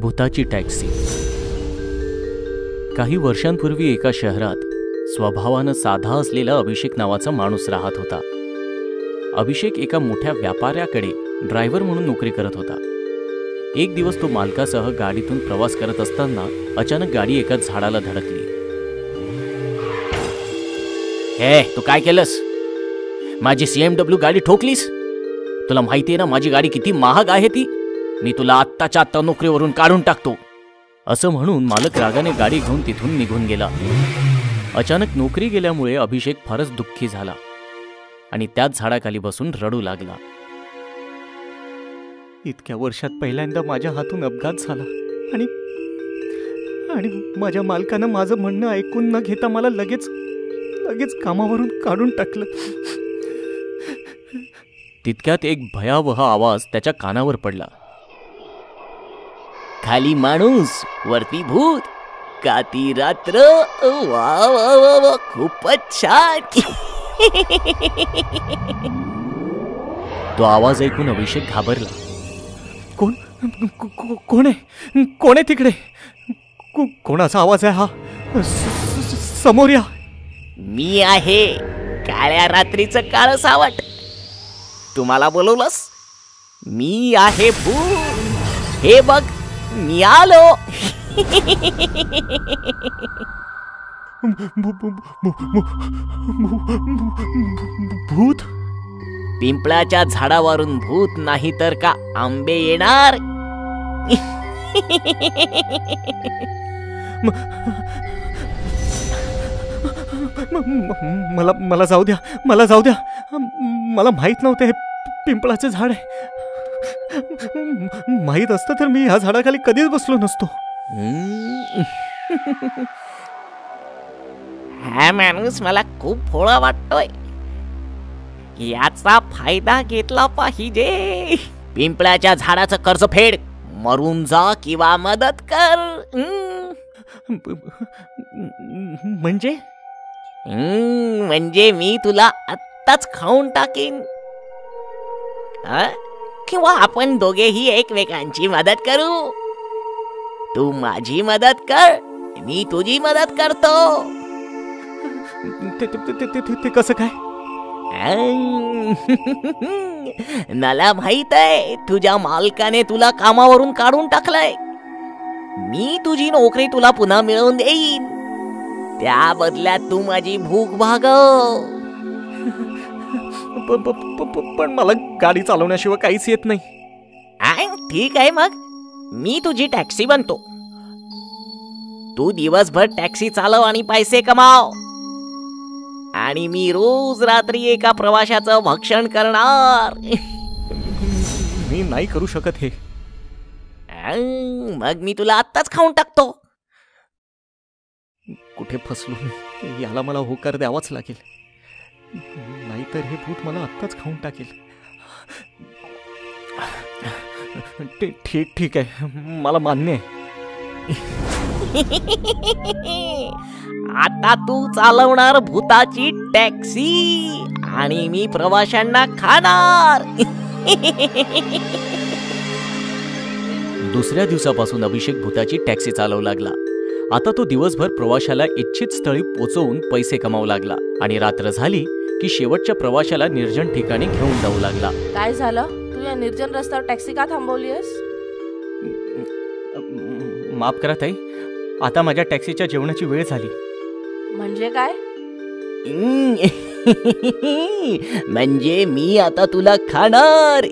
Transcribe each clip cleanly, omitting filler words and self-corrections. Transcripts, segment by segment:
भूताची taxi. काही वर्षांपूर्वी एका शहरात स्वभावानं साधा असलेला अभिषेक नावाचा माणूस राहत होता. अभिषेक एका मोठ्या व्यापाऱ्याकडे ड्रायव्हर म्हणून नोकरी करत होता. एक दिवस तो मालकासह गाडीतून प्रवास करत असताना अचानक गाडी एका झाडाला धडकली. हे तू काय केलंस? माझी CMW गाडी ठोकलीस? तुला माहिती आहे ना माझी गाडी किती महाग आहे ती? मी तुला आत्ताच्या आत्ता नोकरीवरून काढून टाकतो. असं म्हणून मालक रागाने गाडी घेऊन तिथून निघून गेला. अचानक नोकरी गेल्यामुळे अभिषेक फारच दुःखी झाला आणि त्याच झाडाखाली बसून रडू लागला. इतक्या वर्षात पहिल्यांदा माझ्या हातून अपघात झाला आणि माझ्या मालकानं माझं म्हणणं ऐकून न घेता मला लगेच कामावरून काढून टाकलं. तितक्यात एक भयावह आवाज त्याच्या कानावर पडला. खाली माणूस वरती भूत, का ती रात्र, वा वा वा वा, खूपच छान. तो आवाज ऐकून अभिषेक घाबरला. कोण आहे तिकडे? कोणाचा आवाज आहे हा? समोर या. मी आहे काळ्या रात्रीचं काळ सावट. तुम्हाला बोलवलंस? मी आहे भूत. हे बघ मी आलो. भूत? पिंपळाच्या झाडावरून भूत नाही तर का आंबे येणार? मला जाऊ द्या. मला माहित नव्हतं हे पिंपळाचं झाड आहे. माहित असतं तर मी ह्या झाडाखाली कधीच बसलो नसतो. हा माणूस मला खूप भोळा वाटतोय. याचा फायदा घेतला पाहिजे. पिंपळाच्या झाडाचं कर्ज फेड. मरून जा किंवा मदत कर. म्हणजे मी तुला आत्ताच खाऊन टाकीन. किंवा आपण दोघेही एकमेकांची मदत करू. तू माझी मदत कर, मी तुझी मदत करतो. ते कसं काय? मला माहित आहे तुझ्या मालकाने तुला कामावरून काढून टाकलंय. मी तुझी नोकरी तुला पुन्हा मिळवून देईन. त्या बदल्यात तू माझी भूक भागव. पण मला गाडी चालवण्याशिवाय काहीच येत नाही. ठीक आहे, मग मी तुझी टॅक्सी बनतो. तू दिवसभर टॅक्सी चालव आणि पैसे कमाव. आणि मी रोज रात्री एका प्रवाशाचं भक्षण करणार. मी नाही करू शकत हे. मग मी तुला आत्ताच खाऊन टाकतो. कुठे फसलो मी? याला मला होकार द्यावाच लागेल, नाहीतर हे भूत मला आत्ताच खाऊन टाकेल. ठीक आहे, मला मान्य आहे. आता तू चालवणार भूताची टॅक्सी आणि मी प्रवाशांना खाणार. दुसऱ्या दिवसापासून अभिषेक भूताची टॅक्सी चालवू लागला. आता तो दिवसभर प्रवाशाला इच्छित स्थळी पोहोचवून पैसे कमावू लागला आणि रात्र झाली की शेवटच्या प्रवाशाला निर्जन ठिकाणी घेऊन जाऊ लागला. काय झालं? तू या निर्जन रस्त्यावर टॅक्सी का थांबवलीस? माफ करा ताई, आता माझ्या टॅक्सीच्या जेवणाची वेळ झाली. म्हणजे काय? म्हणजे मी आता तुला खाणार.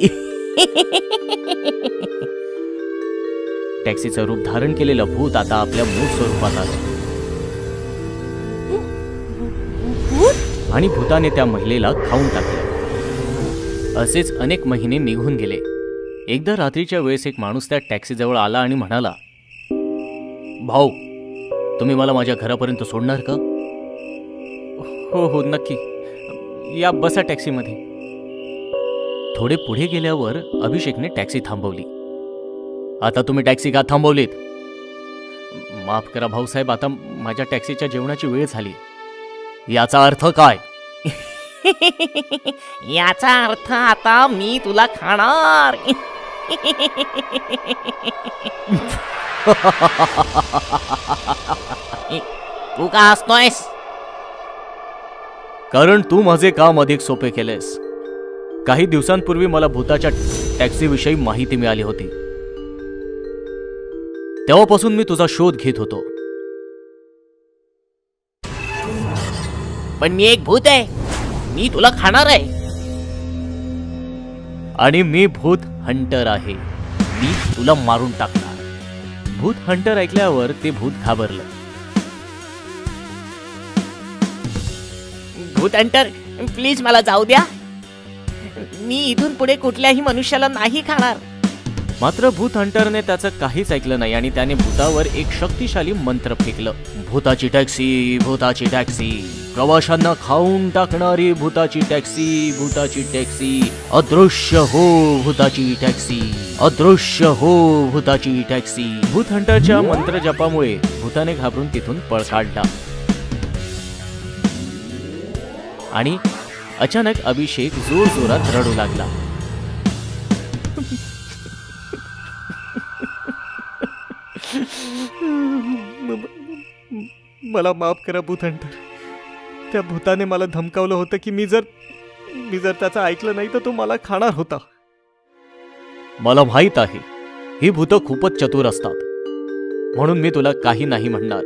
टॅक्सीचं रूप धारण केलेलं भूत आता आपल्या मूळ स्वरूपात आलं आणि भूताने त्या महिलेला खाऊन टाकले. असेच अनेक महिने निघून गेले. एकदा रात्रीच्या वेळेस एक माणूस त्या टॅक्सीजवळ आला आणि म्हणाला, भाऊ, तुम्ही मला माझ्या घरापर्यंत सोडणार का? हो नक्की, या बसा टॅक्सीमध्ये. थोडे पुढे गेल्यावर अभिषेकने टॅक्सी थांबवली. आता तुम्ही टॅक्सी का थांबवलीत? माफ करा भाऊसाहेब, आता माझ्या टॅक्सीच्या जेवणाची वेळ झाली. याचा अर्थ काय? याचा अर्थ आता मी तुला खाणार. तू का हसतोयस? कारण तू माझे काम अधिक सोपे केलेस. काही दिवसांपूर्वी मला भूताच्या टॅक्सीविषयी माहिती मिळाली होती. तेव्हापासून मी तुझा शोध घेत होतो. पण मी एक भूत आहे, मी तुला खाणार आहे. आणि मी भूत हंटर आहे, मी तुला मारून टाकणार. भूत हंटर ऐकल्यावर ते भूत घाबरलं. भूत हंटर, प्लीज मला जाऊ द्या. मी इथून पुढे कुठल्याही मनुष्याला नाही खाणार. मात्र भूत हंटरने त्याचं काहीच ऐकलं नाही आणि त्याने भूतावर एक शक्तिशाली मंत्र फेकलं. भूताची टॅक्सी, भूताची टॅक्सी, प्रवाशांना खाऊन टाकणारी भूताची टॅक्सी, भूताची टॅक्सी, अदृश्य हो भूताची टॅक्सी, अदृश्य हो भूताची टॅक्सी. भूत हंटरच्या मंत्र जपामुळे भूताने घाबरून तिथून पळ काढला. आणि अचानक अभिषेक जोरजोरात रडू लागला. मला माफ करा भूत हंटर. त्या भूताने मला धमकावलं होतं की मी जर त्याचं ऐकलं नाही तर तो मला खाणार होता. मला माहित आहे ही भूतं खूपच चतुर असतात, म्हणून मी तुला काही नाही म्हणणार.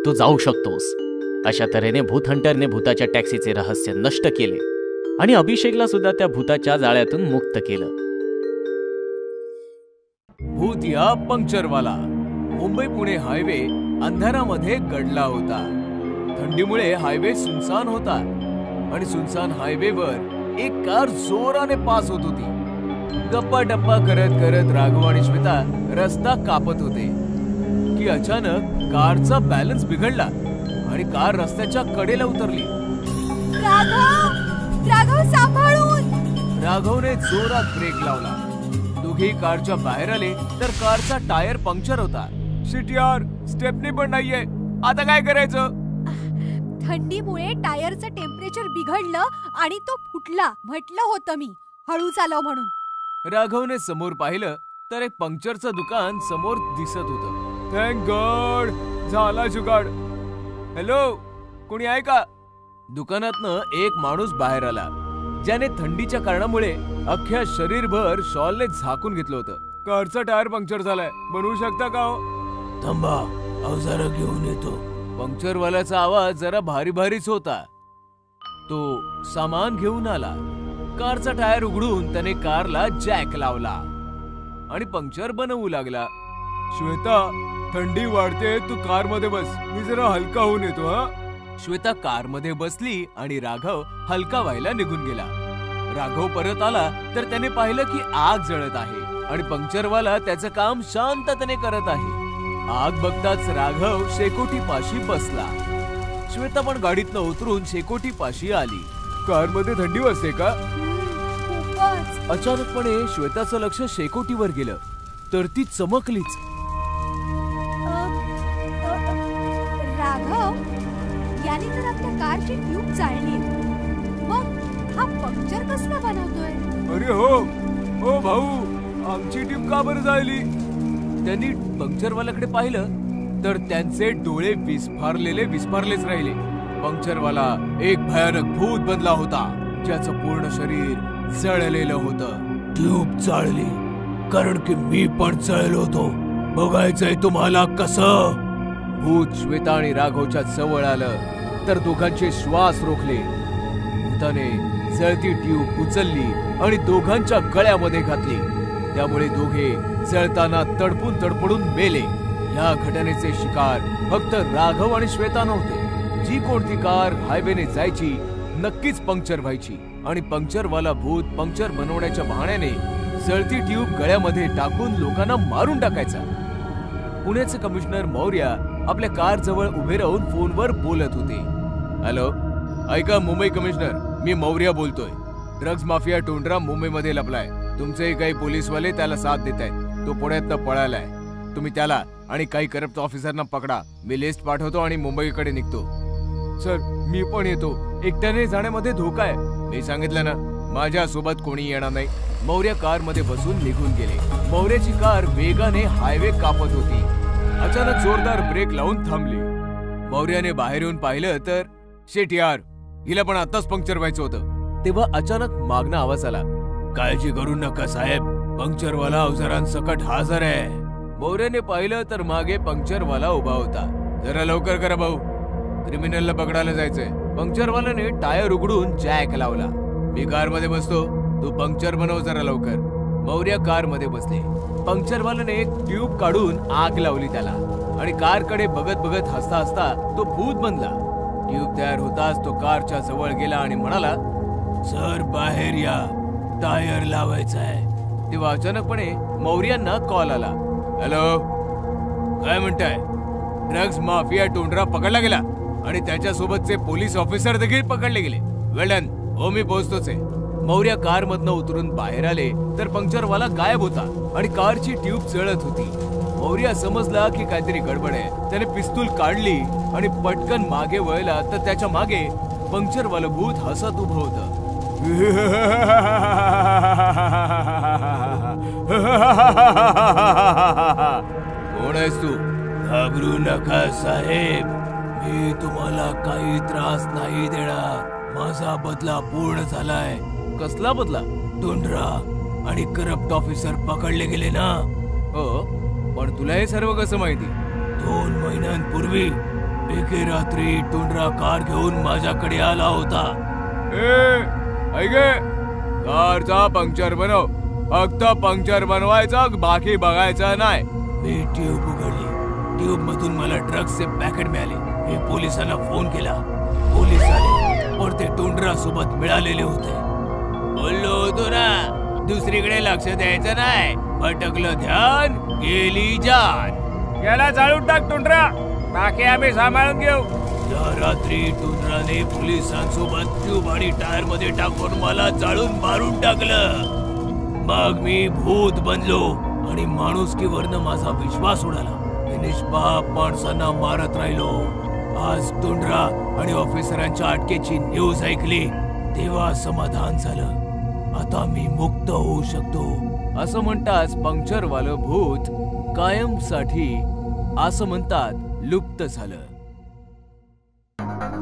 तू जाऊ शकतोस. अशा तऱ्हेने भूत हंटरने भूताच्या टॅक्सीचे रहस्य नष्ट केले आणि अभिषेकला सुद्धा त्या भूताच्या जाळ्यातून मुक्त केलं. भूत या पंक्चरवाला. मुंबई पुणे हायवे अंधारामध्ये गडला होता. थंडीमुळे हायवे सुनसान होता आणि सुनसान हायवेवर एक कार जोराने पास होत होती. गप्पा टप्पा करत करत राघव आणि श्वेता रस्ता कापत होते की अचानक कारचा बॅलन्स बिघडला आणि कार रस्त्याच्या कडेला उतरली. राघव सांभाळून. राघवने जोरात ब्रेक लावला. दोघे कारच्या बाहेर आले तर कारचा टायर पंक्चर होता. शिट यार, स्टेपनी पण नाहीये, आता काय करायचं? थंडीमुळे टायरचं टेम्परेचर बिघडलं आणि तो फुटला. म्हटलं होतं मी हळू चालव म्हणून. राघवने समोर पाहिलं तर एक पंक्चरचं दुकान समोर दिसत होतं. थँक गॉड, झाला जुगाड. हॅलो, कोणी आहे का? दुकानातनं एक माणूस बाहेर आला ज्याने थंडीच्या कारणामुळे अख्ख्या शरीरभर शॉलने झाकून घेतलं होतं. कारचा टायर पंक्चर झालाय, बनवू शकता का हो? थांबा, अवजार घेऊन येतो. पंक्चरवाल्याचा आवाज जरा भारी भारीच होता. तो सामान घेऊन आला. कारचा टायर उघडून त्याने कारला जॅक लावला आणि पंक्चर बनवू लागला. श्वेता, थंडी वाढते, तू कार मध्ये बस, मी जरा हलका होऊन येतो. हा. श्वेता कार मध्ये बसली आणि राघव हलका व्हायला निघून गेला. राघव परत आला तर त्याने पाहिलं की आग जळत आहे आणि पंक्चरवाला त्याचं काम शांततेने करत आहे. आग बघताच राघव शेकोटी पाशी बसला. श्वेता पण गाडीतनं उतरून शेकोटी पाशी आली. कार मध्ये थंडी वाजते का? अचानकपणे श्वेताचं लक्ष शेकोटीवर गेलं तर ती चमकलीच. राघव, याने तर आपल्या कारची ट्यूब चालली. मग हा पंक्चर कसला बनवतोय? अरे हो भाऊ, आमची ट्यूब का बरं जाळली? त्यांनी पंक्चरवाल्याकडे पाहिलं तर त्यांचे डोळे विस्फारलेच राहिले. पंक्चरवाला एक भयानक भूत बनला होता ज्याचं पूर्ण शरीर जळलेलं होतं. ट्यूब चाळली कारण की मी पण जळलो होतो. बघायचंय तुम्हाला कसं? भूत श्वेता आणि राघवच्या जवळ आलं तर दोघांचे श्वास रोखले. भूताने जळती ट्यूब उचलली आणि दोघांच्या गळ्यामध्ये घातली. त्यामुळे दोघे जळताना तडफडून मेले. या घटनेचे शिकार फक्त राघव आणि श्वेता नव्हते. जी कोणती कार हायवेने जायची नक्कीच पंक्चर व्हायची आणि पंक्चरवाला भूत पंक्चर बनवण्याच्या बहाण्याने जळती ट्यूब गळ्यामध्ये टाकून लोकांना मारून टाकायचा. पुण्याचे कमिशनर मौर्य आपल्या कार जवळ उभे राहून फोनवर बोलत होते. हॅलो, ऐका मुंबई कमिशनर, मी मौर्य बोलतोय. ड्रग्ज माफिया टोंडरा मुंबईमध्ये लपलाय. तुमचे काही पोलीसवाले त्याला साथ देत आहेत. तो पुण्यातनं पळालाय. तुम्ही त्याला आणि काही करप्ट ऑफिसरना पकडा. मी लिस्ट पाठवतो आणि मुंबईकडे निघतो. सर, मी पण येतो. एकट्याने जाण्यामध्ये धोका आहे. मी सांगितलं ना, माझ्या सोबत कोणी येणार नाही. मौर्य कार मध्ये बसून निघून गेले. मौर्याची कार वेगाने हायवे कापत होती. अचानक जोरदार ब्रेक लावून थांबली. मौर्याने बाहेर येऊन पाहिलं तर शेट यार, हिला पण आताच पंक्चर व्हायचं होतं. तेव्हा अचानक मागणं आवाज आला, काळजी करू नका साहेब, पंक्चरवाला अवजारांसकट हजर आहे. मौर्याने पाहिलं तर मागे पंक्चरवाला उभा होता. जरा लवकर करा भाऊ, क्रिमिनलला पकडायला जायचंय. पंक्चरवाल्याने टायर उघडून जॅक लावला. मी कार मध्ये बसतो, तू पंक्चर बनव जरा लवकर. मौर्य कार मध्ये बसले. पंक्चरवाल्याने एक ट्यूब काढून आग लावली त्याला आणि कारकडे बघत बघत हसता हसता तो भूत बनला. ट्यूब तयार होताच तो कारच्या जवळ गेला आणि म्हणाला, सर बाहेर या, टायर लावायचा आहे. तेव्हा अचानकपणे मौर्यांना कॉल आला. हॅलो, काय म्हणताय? ड्रग्ज माफिया टोंडरा पकडला गेला आणि त्याच्यासोबतचे पोलीस ऑफिसर देखील पकडले गेले. वेल डन. हो, मी पोहोचतोच आहे. मौर्य कार मधनं उतरून बाहेर आले तर पंक्चरवाला गायब होता आणि कारची ट्यूब जळत होती. मौर्य समजला की काहीतरी गडबड आहे. त्याने पिस्तूल काढली आणि पटकन मागे वळला तर त्याच्या मागे पंक्चरवाला भूत हसत उभं होतं. कोण आहेस तू? घाबरू नका साहेब, मी तुम्हाला काही त्रास नाही देणार. माझा बदला पूर्ण झालाय. कसला बदला? टोंडरा आणि करप्ट ऑफिसर पकडले गेले ना. हो, पण तुला हे सर्व कसं माहिती? 2 महिन्यांपूर्वी एके रात्री टोंडरा कार घेऊन माझ्याकडे आला होता. कारचा पंक्चर बनव, फक्त पंक्चर बनवायचा, बाकी बघायचं नाही. मी ट्यूब उघडली. ट्यूब मधून मला ड्रग्सचे पॅकेट मिळाले. मी पोलिसांना फोन केला. पोलीस आले पण ते टोंडरा सोबत मिळालेले होते. बोललो होतो ना, दुसरीकडे लक्ष द्यायचं नाही. भटकलं ध्यान, गेली जान. याला जाळून टाक टोंडरा, बाकी आम्ही सांभाळून घेऊ. त्या रात्री टोंडराने पोलिसांसोबत ट्यूब आणि टायर मध्ये टाकून मला जाळून मारून टाकलं. मग मी भूत बनलो आणि माणुसकीवरनं माझा विश्वास उडाला. मी निष्पाप माणसांना मारत राहिलो. आज टोंडरा आणि ऑफिसरांच्या अटकेची न्यूज ऐकली तेव्हा समाधान झालं. आता मी मुक्त होऊ शकतो. असं म्हणताच पंक्चरवालं भूत कायमसाठी असं म्हणतात लुप्त झालं.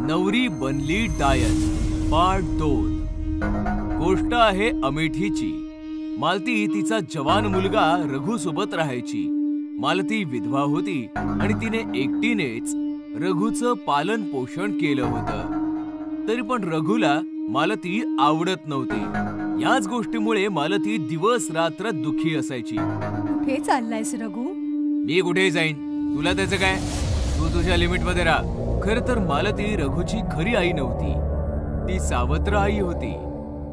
नवरी बनली डायन पार्ट 2. गोष्ट आहे अमेठीची. मालती तिचा जवान मुलगा रघु सोबत राहायची. मालती विधवा होती आणि तिने एकटीनेच रघुचं पालन पोषण केलं होतं. तरी पण रघुला मालती आवडत नव्हती. याच गोष्टीमुळे मालती दिवस रात्र दुःखी असायची. कुठे चाललायस रघु? मी कुठेही जाईन, तुला त्याचं काय? तू तुझ्या लिमिट मध्ये राहा. खरं तर मालती रघुची खरी आई नव्हती, ती सावत्र आई होती.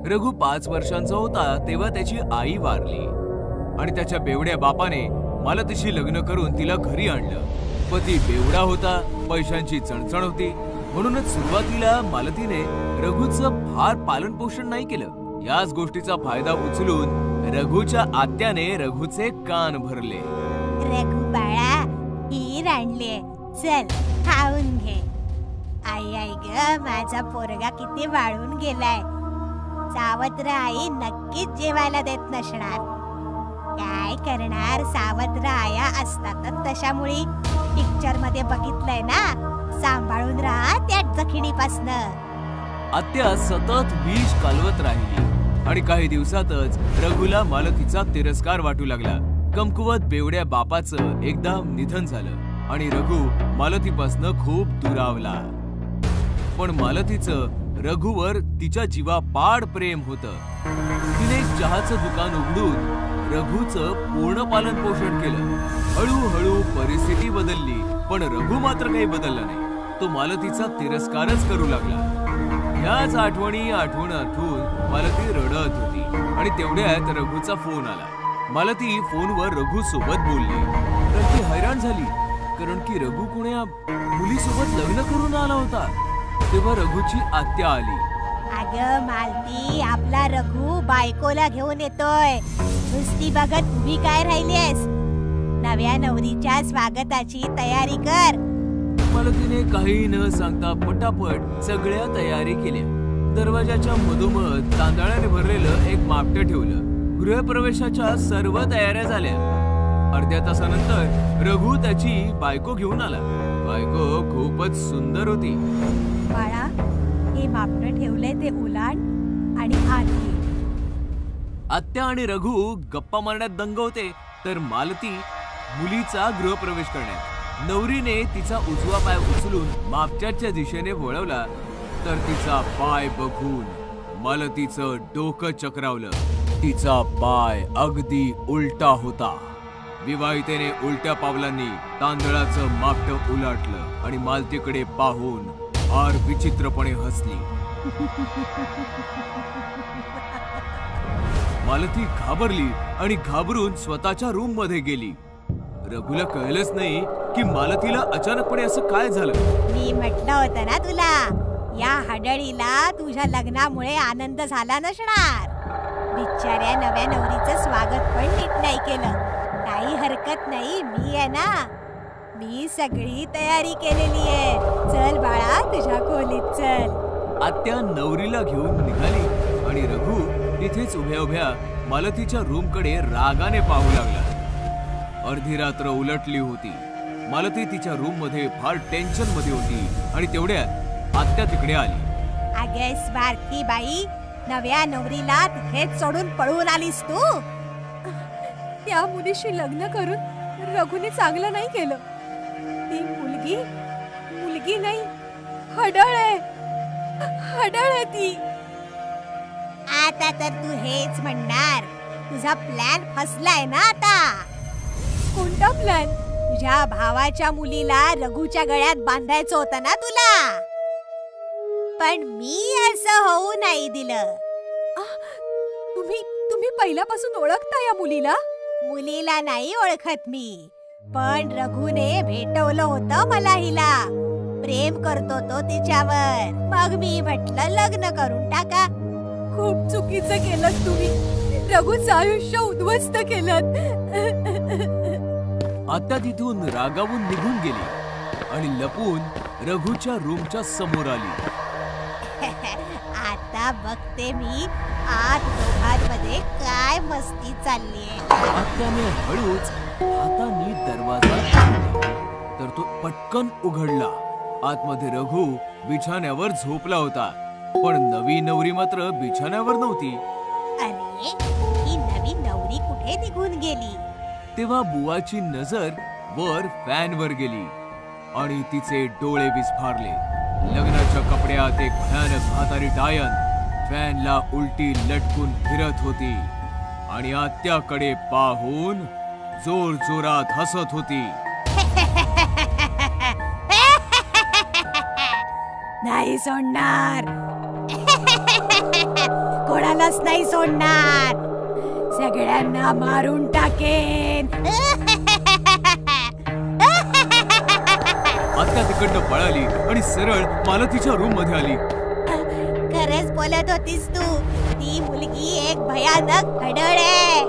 रघु 5 वर्षांचा होता तेव्हा त्याची आई वारली आणि त्याच्या बेवड्या बापाने मालतीशी लग्न करून तिला घरी आणलं. पती बेवडा होता, पैशांची चणचण होती, म्हणूनच सुरुवातीला मालतीने रघुचं फार पालन पोषण नाही केलं. याच गोष्टीचा फायदा उचलून रघुच्या आत्याने रघुचे कान भरले. रघु बाळा, खीर आणले, चल खाऊन घे. आई आई ग, माझा पोरगा किती वाळून गेलाय. सावत्र आई नक्कीच जेवायला देत नसणार. काय करणार, सावत्र आया असतातच तशामुळे. पिक्चर मध्ये बघितलंय ना, सांभाळून राहा त्या जखिणीपासनं. आत्या सतत विष कालवत राहिली आणि काही दिवसातच रघुला मालतीचा तिरस्कार वाटू लागला. कमकुवत बेवड्या बापाचं एकदम निधन झालं आणि रघु मालतीपासनं खूप दुरावला. पण मालतीचं रघुवर तिच्या जीवापाड प्रेम होतं. तिने एक चहाचं दुकान उघडून रघुचं पूर्ण पालन पोषण केलं. हळूहळू परिस्थिती बदलली पण रघु मात्र काही बदलला नाही. तो मालतीचा तिरस्कारच करू लागला. याच आठवणी आठवून मालती रडत होती आणि तेवढ्यात रघुचा फोन आला. मालती फोनवर रघु सोबत बोलली तर ती हैराण झाली, कारण की रघु कोण्या मुलीसोबत लग्न करून आला होता. तेव्हा रघुची आत्या आली. अगं मालती, आपला रघु बायकोला घेऊन येतोय. नुसती बघत उभी काय राहिलीस? नव्या नवरीच्या स्वागताची तयारी कर. मालतीने काही न सांगता पटापट सगळ्या तयारी केल्या. दरवाजाच्या मधोमध तांदळाने भरलेलं एक मापटं ठेवलं. गृहप्रवेशाच्या सर्व तयाऱ्या झाल्या. अर्ध्या तासानंतर रघु त्याची बायको घेऊन आला. बायको खूपच सुंदर होती. बाळा, हे मापटं ठेवलंय ते उलाट आणि आधी. आत्या आणि रघु गप्पा मारण्यात दंग होते, तर मालती मुलीचा गृहप्रवेश करण्यात. नवरीने तिचा उजवा पाय उचलून मापट्याच्या दिशेने वळवला, तर तिचा पाय बघून मालतीचं डोकं चक्रावलं. तिचा पाय अगदी उलटा होता. विवाहितेने उलट्या पावलांनी तांदळाचं मापटं उलटलं आणि मालतीकडे पाहून फार विचित्रपणे हसली. मालती घाबरली आणि घाबरून स्वतःच्या रूम मध्ये गेली. रघुला कळलंच नाही की मालतीला अचानकपणे असं काय झालं. मी म्हटलं होतं ना तुला, या हडळीला तुझ्या लग्नामुळे आनंद झाला नसणार. बिचाऱ्या नव्या नवरीचं स्वागत पण नीट नाही केलं. काही हरकत नाही, मी आहे ना, मी सगळी तयारी केलेली आहे. चल बाळा, तुझ्या खोलीत चल. आत्या नवरीला घेऊन निघाली आणि रघु तिथेच उभ्या उभ्या मालतीच्या रूमकडे रागाने पाहू लागला. अर्धी रात्र उलटली होती. मालती तिच्या रूम मध्ये फार टेन्शन मध्ये होती आणि तेवढ्यात आत्या तिकडे आली. अगे स्वार्थी बाई, नव्या नवरीला तिथेच सोडून पळून आलीस तू. त्या मुलीशी लग्न करून रघुने चांगलं नाही केलं. ती मुलगी नाही, हडळ आहे ती. आता तर तू हेच म्हणणार, तुझा प्लॅन फसलाय ना आता. कोणता प्लॅन? तुझ्या भावाच्या मुलीला रघुच्या गळ्यात बांधायचं होतं ना तुला, पण मी असं होऊ नाही दिलं. तुम्ही पहिल्यापासून ओळखता या मुलीला? मुलीला नाही ओळखत मी, पण रघुने भेटवलं होतं मला हिला. प्रेम करतो तो तिच्यावर. मग मी म्हटलं लग्न करून टाका. खूप चुकीचं केलं तुम्ही. रघुचं आयुष्य उद्ध्वस्त केलं. आत्या तिथून रागावून निघून गेली आणि लपून रघुच्या रूमच्या समोर आली. आता बघते मी आत दोघांमध्ये काय मस्ती चाललीये. आत्याने हळूच हाताने दरवाजा उघडला, तर तो पटकन उघडला. आतमध्ये रघु बिछाण्यावर झोपला होता, पण नवी नवरी मात्र बिछाण्यावर नव्हती. अरे, ही नवी नवरी कुठे निघून गेली? तेव्हा बुवाची नजर वर फॅनवर गेली आणि तिचे डोळे विस्फारले. लग्नाच्या कपड्यात एक भयानक म्हातारी डायन फॅनला उलटी लटकून फिरत होती आणि आत्याकडे पाहून जोर जोरात हसत होती. नाही सोडणार, कोणालाच नाही सोडणार, सगळ्यांना मारून टाकेन. आत्या तिकडनं पळाली आणि सरळ मालतीच्या रूम मध्ये आली. खरंच बोलत होतीस तू, ती मुलगी एक भयानक हडळ आहे.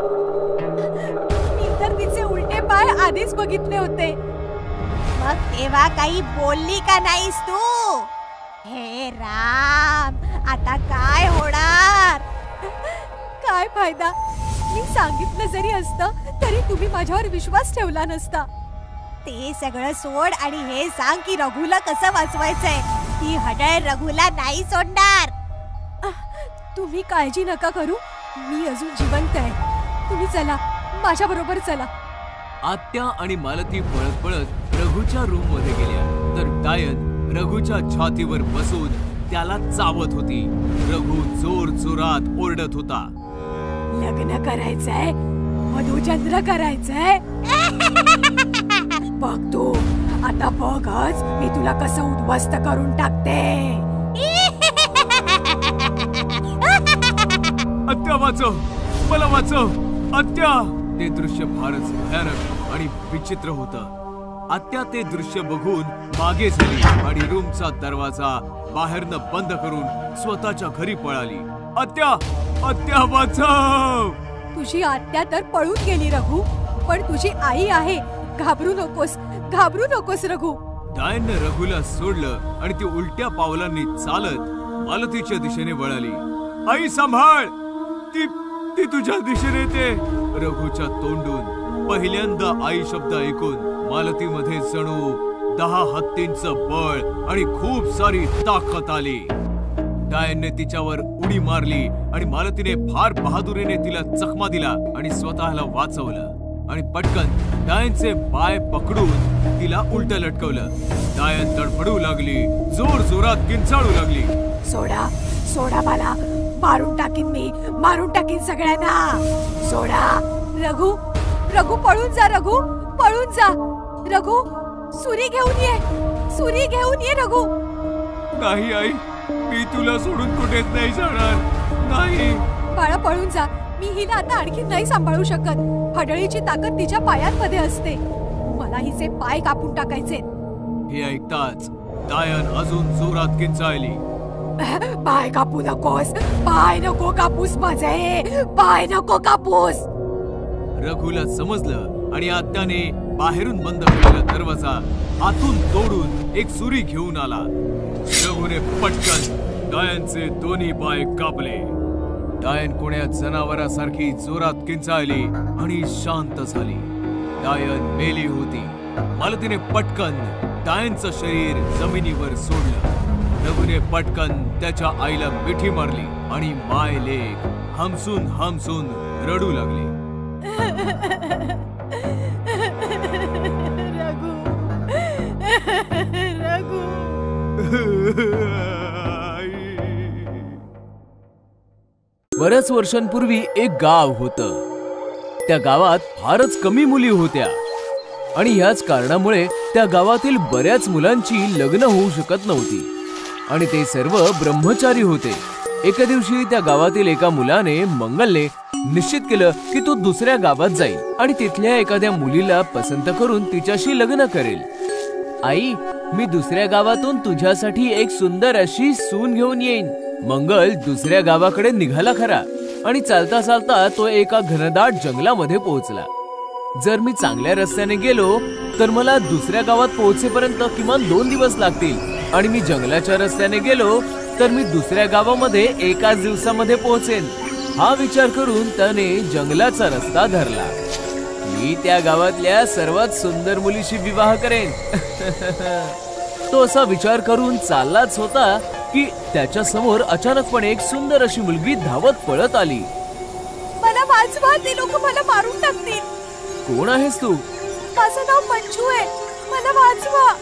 मी तर तिचे उलटे पाय आधीच बघितले होते. मग तेव्हा काही बोलली का नाहीस तू? हे राम, आता काय होणार? काय फायदा? मी सांगितलं जरी असतं तरी तुम्ही माझ्यावर विश्वास ठेवला नसता. ते सगळं सोड आणि हे सांग की रघुला कसं वाचवायचंय. ती हडळ रघुला नाही सोडणार. तुम्ही काळजी नका करू, मी अजून जिवंत आहे. तुम्ही चला, माझ्या बरोबर चला. आत्या आणि मालती पळत पळत रघुच्या रूम मध्ये गेल्या, तर डायन रघुच्या छातीवर बसून त्याला चावत होती. रघु जोर जोरात ओरडत होता. लग्न करायचंय, मधुचंद्र करायचंय. बघ तू, आता बघच मी तुला कसं उद्ध्वस्त करून टाकते. आत्या वाचव, मला वाचव, आत्या. ते दृश्य फारच भयानक आणि विचित्र होतं. आत्या ते दृश्य बघून मागे झाली आणि रूमचा दरवाजा बाहेरनं बंद करून स्वतःच्या घरी पळाली. आत्या, आत्या वाचव. तुझी आत्या तर पळून गेली रघु, पण तुझी आई आहे. घाबरू नकोस रघु. डायनने रघुला सोडलं आणि ती उलट्या पावलांनी चालत मालतीच्या दिशेने वळाली. आई सांभाळ, ती तुझ्या दिशेने येते. रघुच्या तोंडून पहिल्यांदा आई शब्द ऐकून मालतीमध्ये जणू 10 हत्तींचं बळ आणि खूप सारी ताकद आली. डायनने तिच्यावर उडी मारली आणि मालतीने फार बहादुरीने तिला चकमा दिला आणि स्वतःला वाचवलं आणि पटकन डायनचे पाय पकडून तिला उलट लटकवलं. डायन तडफडू लागली, जोर जोरात किंचाळू लागली. सोडा सोडा मला, मारून टाकीन सगळ्यांना, सोडा. रघु रघु पळून जा, रघु पळून जा. रघु सुरी घेऊन ये रघु. नाही आई, मी तुला सोडून कुठेच नाही जाणार. नाही बाळा, पळून जा. मी हिला आता आणखी नाही सांभाळू शकत. हडळीची ताकद तिच्या पायांमध्ये असते. मला हिचे पाय कापून टाकायचे. हे ऐकताच डायन अजून जोरात किंचाळली. पाय कापू नकोस, पाय नको कापूस माझे, पाय नको कापूस. रघुला समजलं आणि आत्याने बाहेरून बंद केलेला दरवाजा आतून तोडून एक सुरी घेऊन आला. रघुने पटकन डायनचे दोन्ही पाय कापले. डायन कोण्या जनावरासारखी जोरात किंचाळली आणि शांत झाली. डायन मेली होती. मालतीने पटकन डायनचं शरीर जमिनीवर सोडलं. रघुने पटकन त्याच्या आईला मिठी मारली आणि माय लेक हमसून रडू लागली. रघु बऱ्याच वर्षांपूर्वी एक गाव होतं. त्या गावात फारच कमी मुली होत्या आणि याच कारणामुळे त्या गावातील बऱ्याच मुलांची लग्न होऊ शकत नव्हती आणि ते सर्व ब्रह्मचारी होते. एका दिवशी त्या गावातील एका मुलाने मंगलने निश्चित केलं की तो दुसऱ्या गावात जाईल आणि तिथल्या एखाद्या मुलीला पसंत करून तिच्याशी लग्न करेल. आई, मी दुसऱ्या गावातून तुझ्यासाठी एक सुंदर अशी सून घेऊन येईन. मंगल दुसऱ्या गावाकडे निघाला खरा आणि चालता चालता तो एका घनदाट जंगलामध्ये पोहोचला. जर मी चांगल्या रस्त्याने गेलो तर मला दुसऱ्या गावात पोहोचेपर्यंत किमान 2 दिवस लागतील आणि मी जंगलाच्या रस्त्याने गेलो तर मी दुसऱ्या गावामध्ये एकाच दिवसामध्ये पोहोचेन. हा विचार करून त्याने जंगलाचा रस्ता धरला. मी त्या गावातल्या सर्वात सुंदर मुलीशी विवाह करेन. तो असा विचार करून चाललाच होता की त्याच्या समोर अचानकपणे एक सुंदर अशी मुलगी धावत पळत आली. मला वाचवा, ते लोक मला मारून टाकतील. कोण आहेस तू? माझं नाव मंजू आहे, मला वाचवा.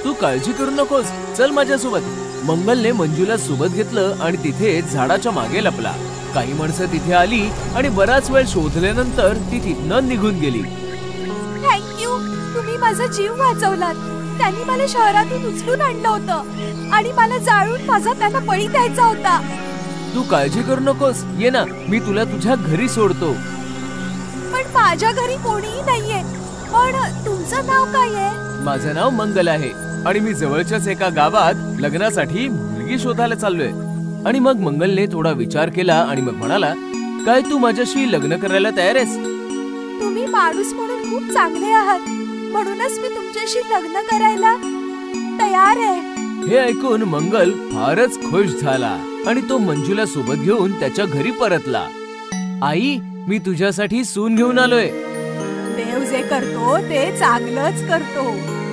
तू काळजी करू नकोस, चल माझ्यासोबत. मंगलने मंजूला सोबत घेतलं आणि तिथे झाडाच्या मागे लपला. काही माणसं तिथे आली आणि बराच वेळ शोधल्यानंतर ती तिथनं निघून गेली. थँक्यू, तुम्ही माझा जीव वाचवलात. त्यांनी मला शहरातून उचलून आणलं होतं आणि मला जाळून माझा त्यांना बळी द्यायचा होता. तू काळजी करू नकोस, ये ना, मी तुला तुझ्या घरी सोडतो. पण माझ्या घरी कोणीही नाहीये. पण तुमचं नाव काय आहे? माझं नाव मंगल आहे आणि मी जवळच्याच एका गावात लग्नासाठी मुलगी शोधायला चाललोय. आणि मग मंगलने थोडा विचार केला आणि मग म्हणाला, काय तू माझ्याशी लग्न करायला तयार आहेस? तुम्ही माणूस म्हणून खूप चांगले आहात, म्हणूनच मी तुमच्याशी लग्न करायला तयार आहे. हे ऐकून मंगल फारच खुश झाला आणि तो मंजूला सोबत घेऊन त्याच्या घरी परतला. आई, मी तुझ्यासाठी सून घेऊन आलोय. देव जे करतो ते चांगलंच करतो.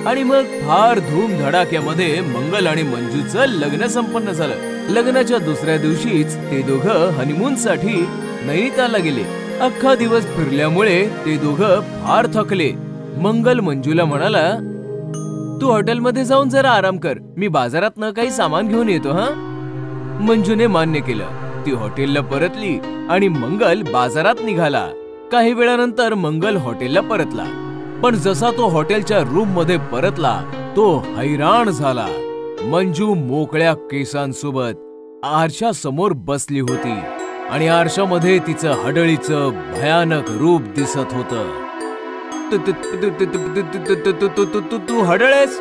आणि मग फार धूमधडाक्यामध्ये मंगल आणि मंजूचं लग्न संपन्न झालं. लग्नाच्या दुसऱ्या दिवशीच ते दोघं हनीमून साठी नैनितालला गेले. अख्खा दिवस फिरल्यामुळे ते दोघं फार थकले. मंगल मंजूला म्हणाला, तू हॉटेलमध्ये जाऊन जरा आराम कर, मी बाजारातनं काही सामान घेऊन येतो. हा. मंजूने मान्य केलं. ती हॉटेलला परतली आणि मंगल बाजारात निघाला. काही वेळानंतर मंगल हॉटेलला परतला. पण जसा तो हॉटेलच्या रूम मध्ये परतला तो हैराण झाला. मंजू मोकळ्या केसांसोबत आरशा समोर बसली होती आणि आरशामध्ये तिचं हडळीचं भयानक रूप दिसत होतं. तू हडळेस?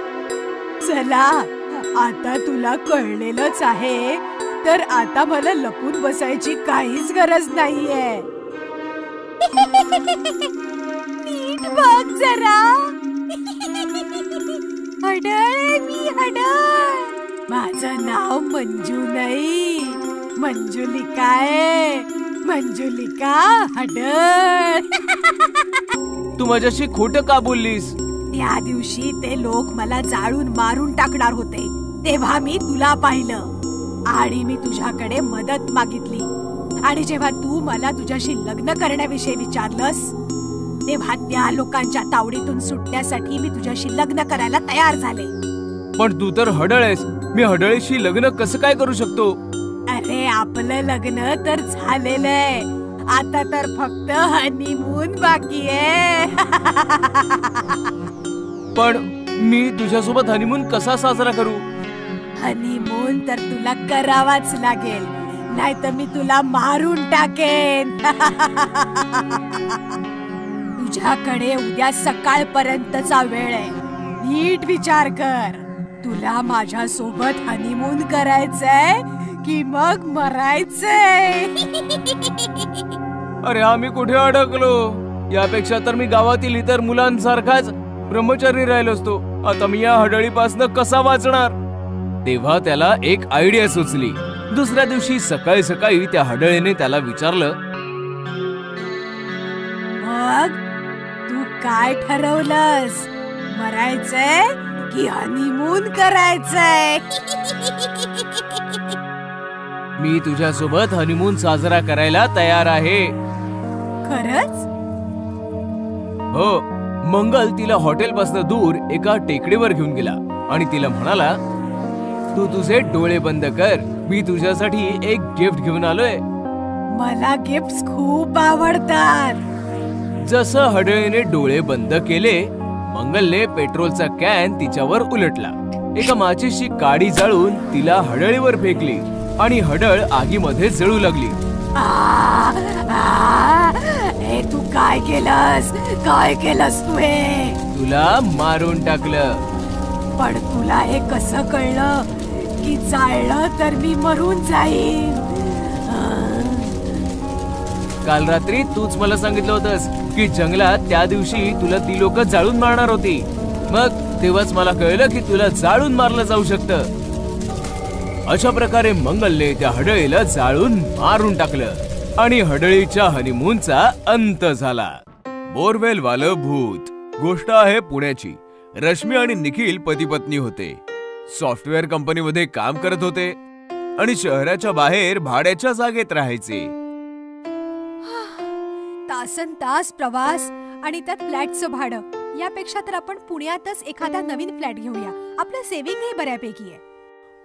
चला, आता तुला कळलेलंच आहे, तर आता मला लपून बसायची काहीच गरज नाहीये. नीट बघ जरा. हडळ, मी हडळ. माझं नाव मंजू नाही, मंजुलिका आहे. मंजुलिका हडळ. तू माझ्याशी खोटं का बोललीस? त्या दिवशी ते लोक मला जाळून मारून टाकणार होते, तेव्हा मी तुला पाहिलं आणि मी तुझ्याकडे मदत मागितली. आणि जेव्हा तू मला तुझ्याशी लग्न करण्याविषयी विचारलंस, तेव्हा त्या लोकांच्या तावडीतून सुटण्यासाठी मी तुझ्याशी लग्न करायला तयार झाले. पण तू तर हडळ आहेस. मी हडळीशी लग्न कसं काय करू शकतो? अरे आपलं लग्न तर झालेलंय, आता तर फक्त हनीमून बाकी आहे. पण मी तुझ्यासोबत हनीमून कसा साजरा करू? हनीमून तर तुला करावाच लागेल, नाहीतर मी तुला मारून टाकेन. तुझ्याकडे उद्या सकाळपर्यंतचा वेळ आहे. नीट विचार कर, तुला माझ्या सोबत हनीमून करायचंय की मग मरायचंय? अरे आम्ही कुठे अडकलो? यापेक्षा तर मी गावातील इतर मुलांसारखाच ब्रह्मचारी राहिलो असतो. आता मी या हडळीपासून कसा वाचणार? तेव्हा त्याला एक आयडिया सुचली. दुसऱ्या दिवशी सकाळी सकाळी त्या हडळीने त्याला विचारलं, मग तू काय ठरवलंस? मरायचंय की हनीमून करायचंय? मी तुझ्यासोबत हनीमून साजरा करायला तयार आहे. खरंच? हो. मंगल तिला हॉटेलपासून दूर एका टेकडीवर घेऊन गेला आणि तिला म्हणाला, तू तुझे डोळे बंद कर, मी तुझ्यासाठी एक गिफ्ट घेऊन आलोय. मला गिफ्ट्स खूप आवडतात. जसं हडळीने डोळे बंद केले, मंगलने पेट्रोलचा कॅन तिच्यावर उलटला. एका माचीची काडी जाळून तिला हडळीवर फेकली आणि हडळ आगीमध्ये जळू लागली. हे तू काय केलंस? काय केलंस तू? हे तुला मारून टाकलं. पण तुला हे कसं कळलं की जाळलं तर मी मरून जाईन? काल रात्री तूच मला सांगितलं होतंस की जंगलात त्या दिवशी तुला ती लोक जाळून मारणार होती. मग तेव्हाच मला कळलं की तुला जाळून मारलं जाऊ शकतं. अशा प्रकारे मंगलने त्या हडळीला जाळून मारून टाकलं आणि हडळीच्या हनीमूनचा अंत झाला. बोरवेल वालं भूत. गोष्ट आहे पुण्याची. रश्मी आणि निखिल पती पत्नी होते. सॉफ्टवेअर कंपनीमध्ये काम करत होते आणि शहराच्या बाहेर भाड्याच्या जागेत राहायचे. तासन तास प्रवास आणि त्यात फ्लॅटचं भाडं. यापेक्षा तर आपण पुण्यातच एखादा नवीन फ्लॅट घेऊया. आपलं सेव्हिंगही बऱ्यापैकी आहे.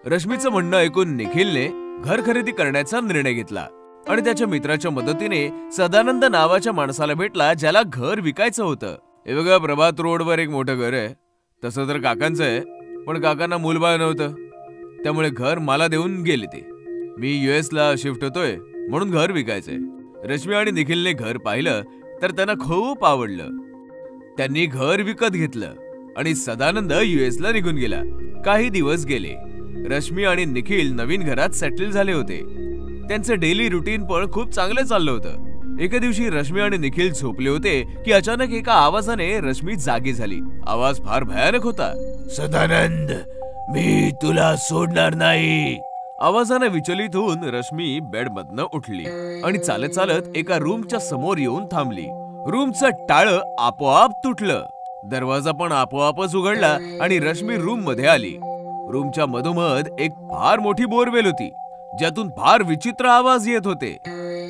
रश्मीचं म्हणणं ऐकून निखिलने घर खरेदी करण्याचा निर्णय घेतला आणि त्याच्या मित्राच्या मदतीने सदानंद नावाच्या माणसाला भेटला, ज्याला घर विकायचं होतं. हे बघा, प्रभात रोडवर एक मोठं घर आहे. तसं तर काकांचं आहे, पण काकांना मूलबाळ नव्हतं, त्यामुळे घर मला देऊन गेले ते. मी US ला शिफ्ट होतोय म्हणून घर विकायचंय. रश्मी आणि निखिलने घर पाहिलं तर त्यांना खूप आवडलं. त्यांनी घर विकत घेतलं आणि सदानंद US ला निघून गेला. काही दिवस गेले. रश्मी आणि निखिल नवीन घरात सेटल झाले होते. त्यांचं डेली रुटीन पण खूप चांगलं चाललं होतं. एके दिवशी रश्मी आणि निखिल झोपले होते की अचानक एका आवाजाने रश्मी जागी झाली. आवाज फार भयानक होता. सदानंद, मी तुला सोडणार नाही. आवाजाने विचलित होऊन रश्मी बेडमधनं उठली आणि चालत चालत एका रूमच्या समोर येऊन थांबली. रूमचं टाळं आपोआप तुटलं. दरवाजा पण आपोआपच उघडला आणि रश्मी रूम मध्ये आली. रूमच्या मधोमध एक फार मोठी बोरवेल होती, ज्यातून फार विचित्र आवाज येत होते.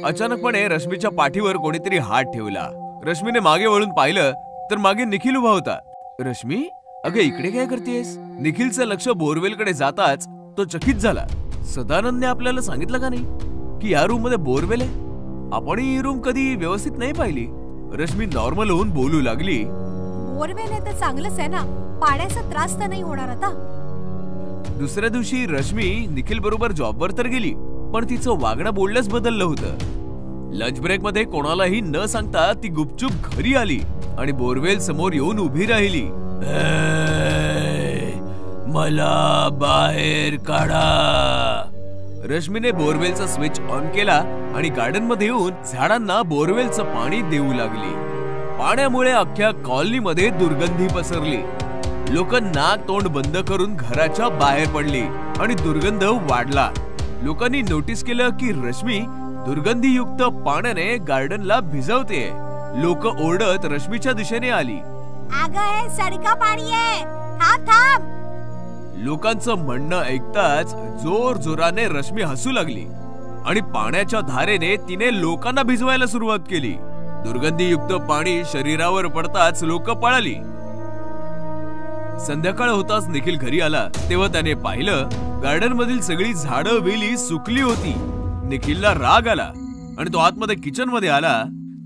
अचानकपणे रश्मीच्या पाठीवर कोणीतरी हात ठेवला. रश्मीने मागे वळून पाहिलं तर मागे निखिल उभा होता. रश्मी, अगं इकडे काय करतेस? निखिलचं लक्ष बोरवेलकडे जाताच तो चकित झाला. सदानंदने आपल्याला सांगितलं का नाही की या रूम मध्ये बोरवेल आहे? आपण ही रूम कधी व्यवस्थित नाही पाहिली. रश्मी नॉर्मल होऊन बोलू लागली, बोरवेल आहे तर चांगलंच आहे ना, पाण्याचा त्रास तर नाही होणार आता. दुसऱ्या दिवशी रश्मी निखिल बरोबर जॉबवर तर गेली, पण तिचं वागणं बोलणंच बदललं होतं. लंच ब्रेक मध्ये कोणालाही न सांगता ती गुपचूप घरी आली आणि बोरवेल समोर येऊन उभी राहिली. मला बाहेर काढा. रश्मीने बोरवेलचा स्विच ऑन केला आणि गार्डन मध्ये येऊन झाडांना बोरवेलचं पाणी देऊ लागली. पाण्यामुळे अख्ख्या कॉलनीमध्ये दुर्गंधी पसरली. लोक नाक तोंड बंद करून घराच्या बाहेर पडली आणि दुर्गंध वाढला. लोकांनी नोटीस केलं की रश्मी दुर्गंधीयुक्त पाण्याने गार्डनला भिजवते. लोक ओरडत रश्मीच्या दिशेने आली. अगं हे सडका पाणी आहे, थांब थांब. लोकांचं म्हणणं ऐकताच जोर जोराने रश्मी हसू लागली आणि पाण्याच्या धारेने तिने लोकांना भिजवायला सुरुवात केली. दुर्गंधीयुक्त पाणी शरीरावर पडताच लोक पळाली. संध्याकाळ होताच निखिल घरी आला तेव्हा त्याने पाहिलं गार्डन मधील सगळी झाडं वेली सुकली होती. निखिलला राग आला आणि तो आतमध्ये किचन मध्ये आला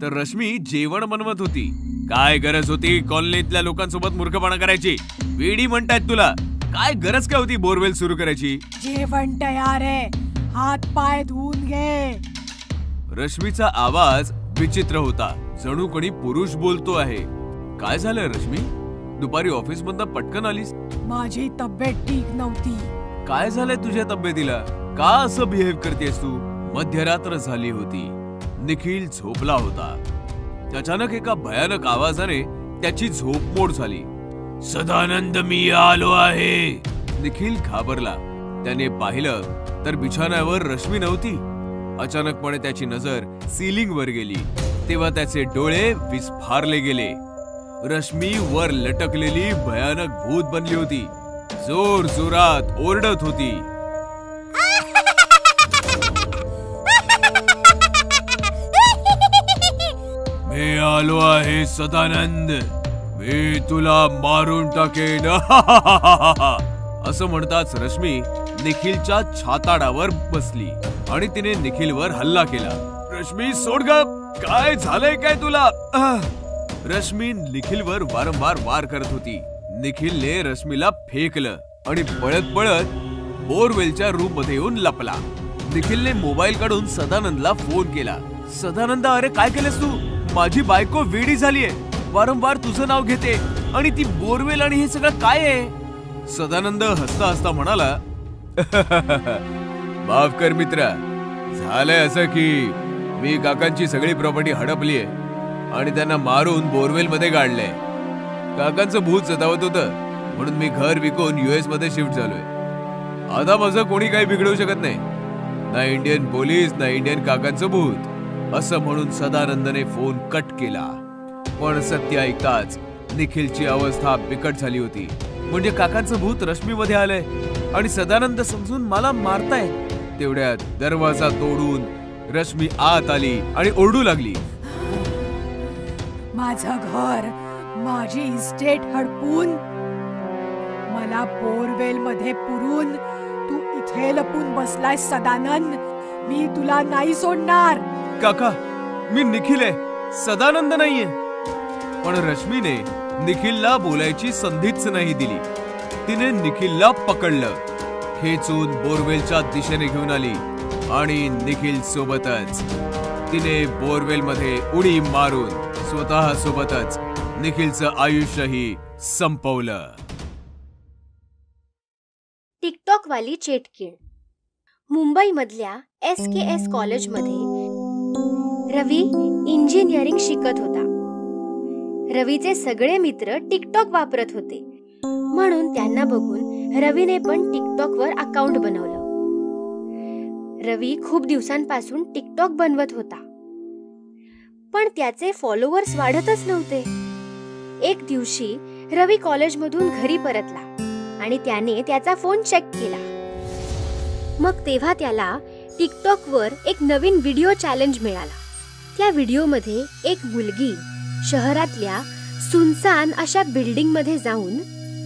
तर रश्मी जेवण बनवत होती. काय गरज होती कॉलनीतल्या लोकांसोबत मूर्खपणा करायची? वेडी म्हणतायत तुला. काय गरज काय होती बोरवेल सुरू करायची? जेवण तयार आहे, हात पाय धुवून घे. रश्मीचा आवाज विचित्र होता, जणू कोणी पुरुष बोलतो आहे. काय झालं रश्मी? दुपारी ऑफिस मधनं पटकन आलीस? माझी तब्येत ठीक नव्हती. काय झालंय तुझ्या तब्येतीला? का असं बिहेव करतेस तू? मध्यरात्र झाली होती. निखिल झोपला होता. अचानक एका भयानक आवाजाने त्याची झोप मोड झाली. सदानंद मी आलो आहे. निखिल घाबरला. त्याने पाहिलं तर बिछाण्यावर रश्मी नव्हती. अचानकपणे त्याची नजर सीलिंग वर गेली तेव्हा त्याचे डोळे विस्फारले गेले. रश्मी वर लटकलेली भयानक भूत बनली होती. जोर जोरात ओरडत होती. मी आलो आहे सदानंद, मी तुला मारून टाकेन. असं म्हणताच रश्मी निखिलच्या छाताडावर बसली आणि तिने निखिलवर हल्ला केला. रश्मी सोड ग, काय झालंय काय तुला? रश्मी निखिलवर वारंवार वार करत होती. निखिलने रश्मीला फेकलं आणि पळत पळत बोरवेलच्या रूम मध्ये येऊन लपला. निखिलने मोबाईल काढून सदानंदला फोन केला. सदानंद, अरे काय केलंस तू? माझी बायको वेडी झालीये, वारंवार तुझं नाव घेते आणि ती बोरवेल आणि हे सगळं काय आहे? सदानंद हसता हसता म्हणाला, माफ कर मित्रा, झालंय असं की मी काकांची सगळी प्रॉपर्टी हडपलीये आणि त्यांना मारून बोरवेल मध्ये गाडलंय. काकांचं भूत सतावत होतं म्हणून मी घर विकून US मध्ये शिफ्ट झालोय. आता माझं कोणी काही बिघडवू शकत नाही, ना इंडियन पोलीस ना इंडियन काकांचं भूत. असं म्हणून सदानंदने फोन कट केला. पण सत्य ऐकताच निखिलची अवस्था बिकट झाली होती. म्हणजे काकांचं भूत रश्मी मध्ये आलंय आणि सदानंद समजून मला मारताय. तेवढ्यात दरवाजा तोडून रश्मी आत आली आणि ओरडू लागली, माझं घर, माझी इस्टेट हडपून, मला बोरवेल मध्ये पुरून तू इथे लपून बसलाय सदानंद. मी तुला नाही सोडणार. काका, मी निखिल आहे, सदानंद नाहीये. पण रश्मीने निखिलला बोलायची संधीच नाही दिली. तिने निखिलला पकडलं, खेचून बोरवेलच्या दिशेने घेऊन आली आणि निखिल सोबतच तिने बोरवेल मध्ये उडी मारून स्वतः सोबतच निखिलचं आयुष्यही संपवलं. टिकटॉक वाली चेटकीण. मुंबईमधल्या SKS कॉलेजमध्ये रवी इंजिनिअरिंग शिकत होता. रवीचे सगळे मित्र टिकटॉक वापरत होते म्हणून त्यांना बघून रवीने पण टिकटॉकवर अकाउंट बनवलं. रवी खूप दिवसांपासून टिकटॉक बनवत होता पण त्याचे फॉलोअर्स वाढतच नव्हते. एक दिवशी रवी कॉलेजमधून घरी परतला आणि त्याने त्याचा फोन चेक केला. मग तेव्हा त्याला टिकटॉकवर एक नवीन व्हिडिओ चॅलेंज मिळाला. त्या व्हिडिओमध्ये एक मुलगी शहरातल्या सुनसान अशा बिल्डिंग मध्ये जाऊन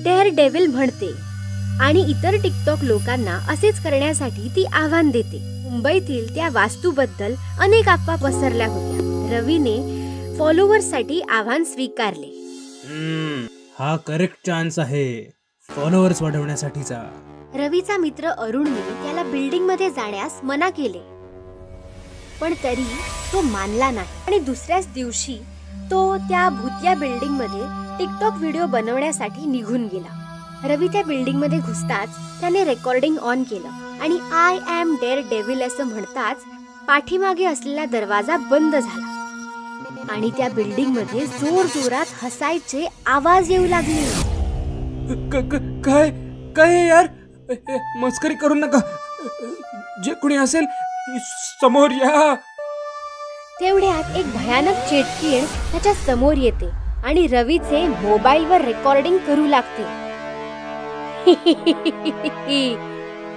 डेअर डेव्हिल म्हणते आणि इतर टिकटॉक लोकांना असेच करण्यासाठी ती आव्हान देते. मुंबईतील त्या वास्तूबद्दल अनेक अफवा पसरल्या होत्या. रवीने फॉलोअर्ससाठी आव्हान स्वीकारले. हा करेक्ट चान्स आहे फॉलोअर्स वाढवण्यासाठीचा. रवीचा मित्र अरुणने त्याला बिल्डिंग मध्ये जाण्यास मना केले पण तरी तो मानला नाही आणि दुसऱ्याच दिवशी तो त्या भूतिया बिल्डिंग मध्ये टिकटॉक व्हिडिओ बनवण्यासाठी निघून गेला. रवी त्या बिल्डिंग मध्ये घुसताच त्याने रेकॉर्डिंग ऑन केलं आणि आय एम डेअर डेव्हिल असं म्हणताच पाठीमागे असलेला दरवाजा बंद झाला आणि त्या बिल्डिंग मध्ये जोर जोरात हसायचे आवाज येऊ लागले. काय काय आहे यार? मस्करी करू नका. जे कोणी असेल समोर या. तेवढ्यात एक भयानक चेटकीण त्याच्या समोर येते आणि रवीचे मोबाईलवर रेकॉर्डिंग करू लागते.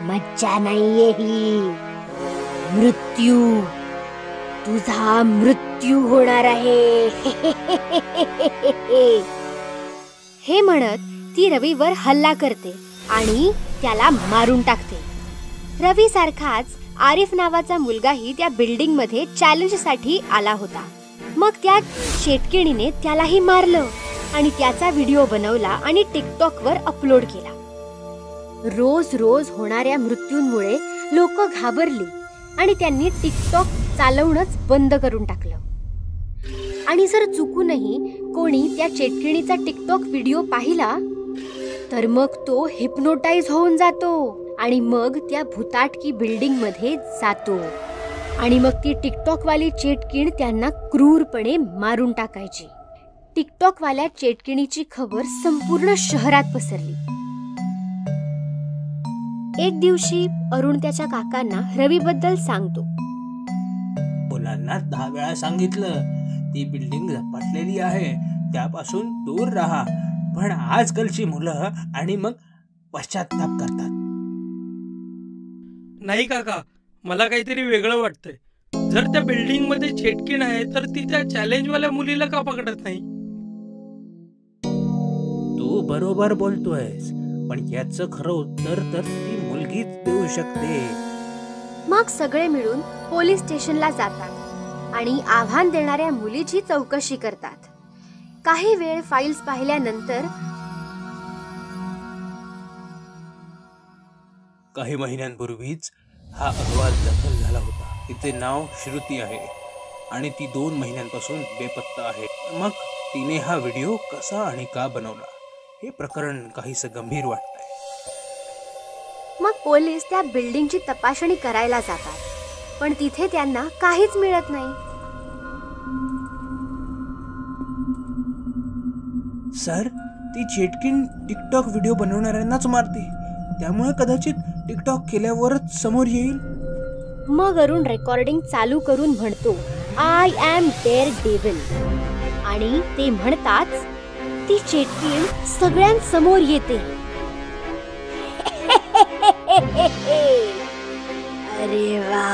मज्जा नाहीये ही, मृत्यू, तुझा मृत्यू होणार आहे. हे म्हणत ती रवीवर हल्ला करते आणि त्याला मारून टाकते. रवी सारखाच आरिफ नावाचा मुलगाही त्या बिल्डिंग मध्ये चॅलेंज साठी आला होता. मग त्या शेटकिणीने त्यालाही मारलं आणि त्याचा व्हिडिओ बनवला आणि टिकटॉक वर अपलोड केला. रोज रोज होणाऱ्या मृत्यूंमुळे लोक घाबरली आणि त्यांनी टिकटॉक चालवणंच बंद करून टाकलं. आणि जर चुकूनही कोणी त्या चेटकिणीचा टिकटॉक व्हिडिओ पाहिला तर मग तो हिप्नोटाइज होऊन जातो आणि मग त्या भुताटकी बिल्डिंग मध्ये जातो आणि मग ती टिकटॉक वाली चेटकीण त्यांना क्रूरपणे मारून टाकायची. टिकटॉक वाल्या चेटकिणीची खबर संपूर्ण शहरात पसरली. एक दिवशी अरुण त्याच्या काकांना रवीबद्दल सांगतो. मुलांना 10 वेळा सांगितलं ती बिल्डिंग झपाटलेली आहे, त्यापासून दूर राहा, पण आजकालची मुलं आणि मग पश्चाताप करतात. नाही काका, मला काहीतरी वेगळं वाटतंय. जर त्या बिल्डिंग मध्ये चेटकीण आहे तर ती त्या चॅलेंज वाल्या मुलीला का पकडत नाही? तू बरोबर बोलतोयस, पण याचं खरं उत्तर तर ती मुलगीच देऊ शकते. मग सगळे मिळून पोलीस स्टेशनला जातात आणि आव्हान देणाऱ्या मुलीची चौकशी करतात. काही वेळ फाईल्स पाहिल्यानंतर काही महिन्यांपूर्वीच हा अहवाल दाखल झाला होता. तिचे नाव श्रुती आहे आणि ती 2 महिन्यांपासून बेपत्ता आहे. मग तिने हा व्हिडिओ कसा आणि का बनवला हे प्रकरण काहीसं गंभीर वाटतंय. मग पोलीस त्या बिल्डिंगची तपासणी करायला जातात, पण तिथे त्यांना काहीच मिळत नाही. सर, ती चेटकीण टिकटॉक व्हिडिओ बनवणाऱ्यांनाच मारते, त्यामुळे कदाचित टिकटॉक केल्यावरच समोर येईल. मग अरुण रेकॉर्डिंग चालू करून म्हणतो, आय एम डेअर डेव्हिल, आणि ते म्हणताच ती चेटकीण सगळ्यांसमोर येते. अरे वा,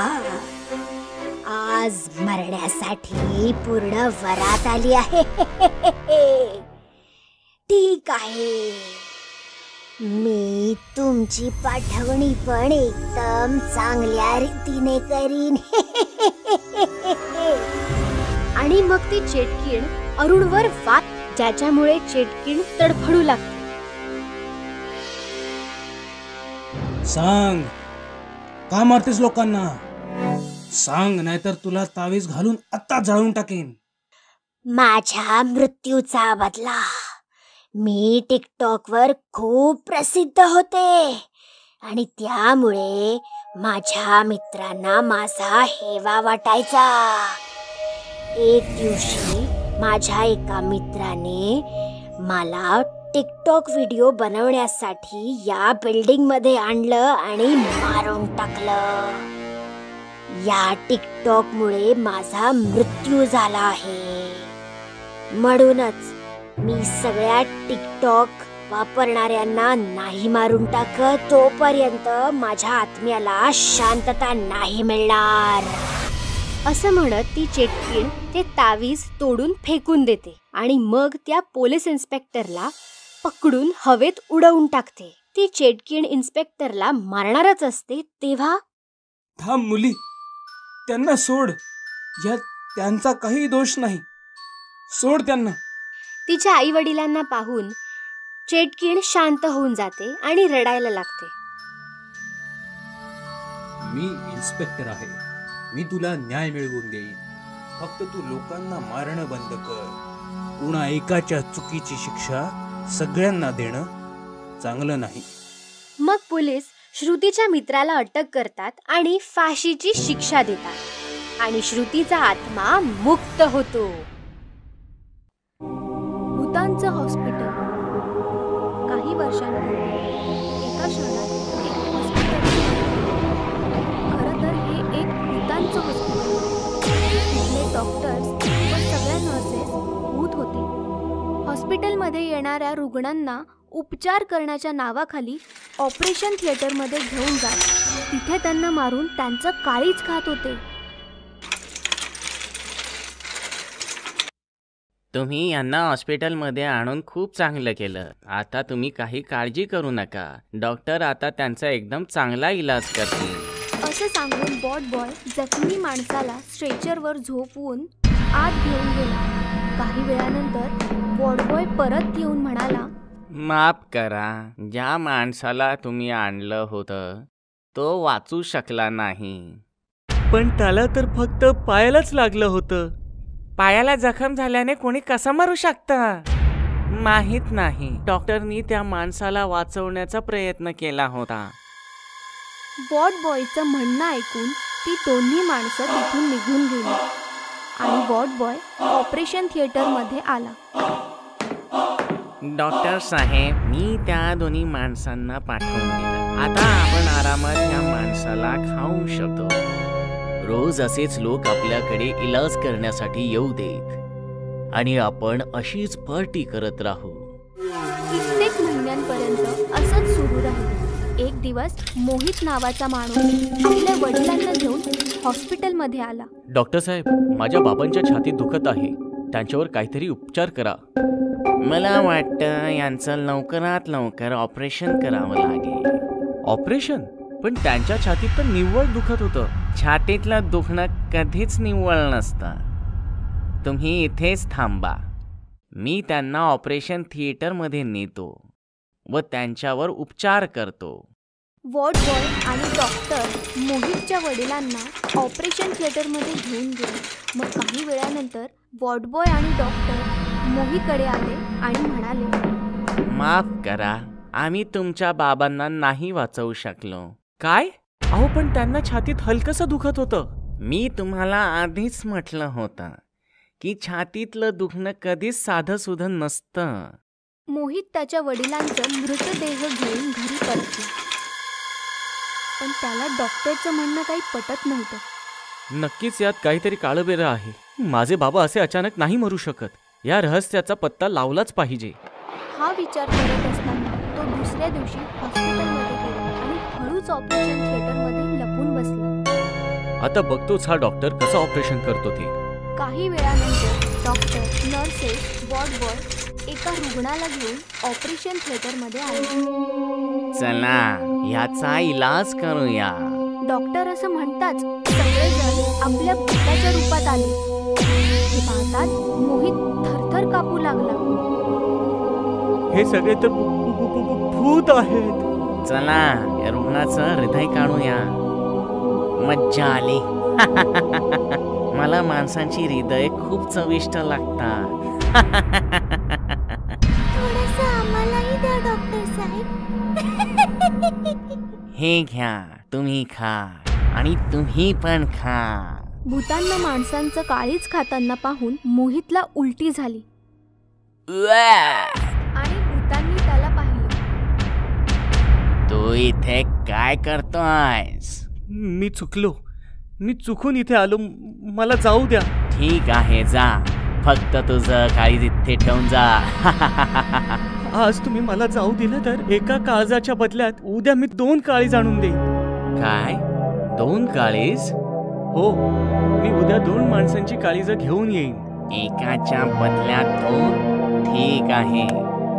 आज मरण्यासाठी पूर्ण वरात आली आहे. ठीक आहे, मी तुमची पाठवणी पण एकदम चांगल्या रीतीने करीन. आणि मग ती चेटकीण अरुणवर वाट, ज्याच्यामुळे चेटकीण तडफडू लागते. सांग, का मारतेस लोकांना? सांग, नाहीतर तुला तावीज घालून आता जाळून टाकेन. माझ्या मृत्यूचा बदला. मी टिकटॉकवर खूप प्रसिद्ध होते आणि त्यामुळे माझ्या मित्रांना माझा हेवा वाटायचा. एक दिवशी माझ्या एका मित्राने मला टिकटॉक व्हिडिओ बनवण्यासाठी या बिल्डिंग मध्ये आणलं आणि मारून टाकलं. या टिकटॉक मुळे माझा मृत्यू झाला आहे. म्हणूनच मी सगळ्या टिकटॉक वापरणाऱ्यांना नाही मारून टाकत तोपर्यंत माझ्या आत्म्याला शांतता नाही मिळणार. असं म्हणत ती चेटकीण ते तावीज तोडून फेकून देते आणि मग त्या पोलीस इन्स्पेक्टरला पकडून हवेत उडवून टाकते. ती चेटकीण इन्स्पेक्टरला मारणारच असते तेव्हा, थांब मुली, त्यांना सोड, यात त्यांचा काही दोष नाही, सोड त्यांना. तिच्या आई वडिलांना पाहून चेटकीण शांत होऊन जाते आणि रडायला लागते. मी इन्स्पेक्टर आहे, मी तुला न्याय मिळवून देईन. फक्त तू लोकांना मारणं बंद कर. कुणा एकाच्या चुकीची शिक्षा सगळ्यांना देणं चांगलं नाही. मग पोलीस श्रुतीच्या मित्राला अटक करतात आणि फाशीची शिक्षा देतात आणि श्रुतीचा आत्मा मुक्त होतो. भूतांचं हॉस्पिटल. काही वर्षांपूर्वी एका शहरात एक हॉस्पिटल होते. खरं तर हे एक भूतांचं हॉस्पिटल होते. तिथले डॉक्टर्स व सगळ्या नर्सेस भूत होते. हॉस्पिटलमध्ये येणाऱ्या रुग्णांना उपचार करण्याच्या नावाखाली ऑपरेशन थिएटरमध्ये घेऊन जात तिथे त्यांना मारून त्यांचं काळीज खात होते. तुम्ही यांना हॉस्पिटलमध्ये आणून खूप चांगलं केलं. आता तुम्ही काही काळजी करू नका. डॉक्टर आता त्यांचा एकदम चांगला इलाज करतील. असं सांगून वॉर्ड बॉय जखमी माणसाला स्ट्रेचरवर झोपवून आत घेऊन गेला. काही वेळानंतर वॉर्ड बॉय परत येऊन म्हणाला, माफ करा, ज्या माणसाला तुम्ही आणलं होतं तो वाचू शकला नाही. पण त्याला तर फक्त पायालाच लागलं होतं. पायाला जखम झाल्याने कोणी कसं मरू शकतं माहित नाही. डॉक्टरनी त्या माणसाला वाचवण्याचा प्रयत्न केला होता. वॉर्ड बॉयचं म्हणणं ऐकून ती दोन्ही माणसं तिथून निघून गेली आणि वॉर्ड बॉय ऑपरेशन थिएटरमध्ये आला. डॉक्टर साहेब, मी त्या दोन्ही माणसांना पाठवून दिलं. आता आपण आरामात या माणसाला खाऊ शकतो. रोज असेच लोक आपल्याकडे इलाज करण्यासाठी येऊ देत आणि आपण अशीच पार्टी करत राहू. कित्येक महिन्यांपर्यंत असंच सुरू राहिलं. एक दिवस मोहित नावाचा माणूस आपल्या वडिलांना घेऊन हॉस्पिटलमध्ये आला. डॉक्टर साहेब, माझ्या बाबांच्या छातीत दुखत आहे, त्यांच्यावर काहीतरी उपचार करा. मला वाटतं यांचं लवकरात लवकर ऑपरेशन करावं लागेल. ऑपरेशन? पण त्यांच्या छातीत तर निव्वळ दुखत होतं. छातीतलं दुखणं कधीच निव्वळ नसतं. तुम्ही इथेच थांबा. मी त्यांना ऑपरेशन थिएटरमध्ये नेतो व त्यांच्यावर उपचार करतो. वॉर्ड बॉय आणि डॉक्टर मोहितच्या वडिलांना ऑपरेशन थिएटरमध्ये घेऊन गेले. मग काही वेळानंतर वॉर्ड बॉय आणि डॉक्टर मोहितकडे आले आणि म्हणाले, माफ करा, आम्ही तुमच्या बाबांना नाही वाचवू शकलो. काय? अहो, पण त्यांना छातीत हलकसं दुखत होतं. मी तुम्हाला आधीच म्हटलं होतं की छातीतलं दुखणं कधीच साधं सुधं नसतं. मोहित त्याच्या वडिलांचं मृतदेह घेऊन घरी परतला. पण त्याला डॉक्टरचं म्हणणं काही पटत नव्हतं. नक्कीच यात काहीतरी काळबेरं आहे. माझे बाबा असे अचानक नाही मरू शकत. या रहस्याचा पत्ता लावलाच पाहिजे. हा विचार करत असताना तो दुसऱ्या दिवशी हॉस्पिटलमध्ये गेला आणि हळूच ऑपरेशन थिएटरमध्ये लपून बसला. आता बघतोच हा डॉक्टर कसं ऑपरेशन करतो ते. काही वेळानंतर डॉक्टर, नर्सेस, वॉर्ड बॉय एका रुग्णाला घेऊन ऑपरेशन थिएटरमध्ये आले. चला, याचा इलाज करूया. डॉक्टर असं म्हणताच सगळेजण आपल्या भूताच्या रूपात आले. हे पाहतात मोहित थरथर कापू लागला. हे सगळे तर भूत आहेत. चला, या रुग्णाचं हृदय काढूया. मज्जा आली. मला माणसांची हृदय खूप चविष्ट लागतात. थोडंसं आम्हालाही द्या डॉक्टर साहेब. हे घ्या, तुम्ही खा आणि तुम्ही पण खा. भूतांना माणसांचं काळीज खाताना पाहून मोहितला उलटी झाली आणि भूतांनी त्याला पाहिलं. तू इथे काय करतोयस? मी चुकून इथे आलो. मला जाऊ द्या. ठीक आहे, जा. फक्त तुझं काळीज इथे ठेवून जा. आज तुम्ही मला जाऊ दिलं तर एका काळजाच्या बदल्यात उद्या मी 2 काळीज आणून देईन. काय? 2 काळीज? हो, मी उद्या 2 माणसांची काळीज घेऊन येईन. एकाच्या बदल्यात 2? ठीक आहे,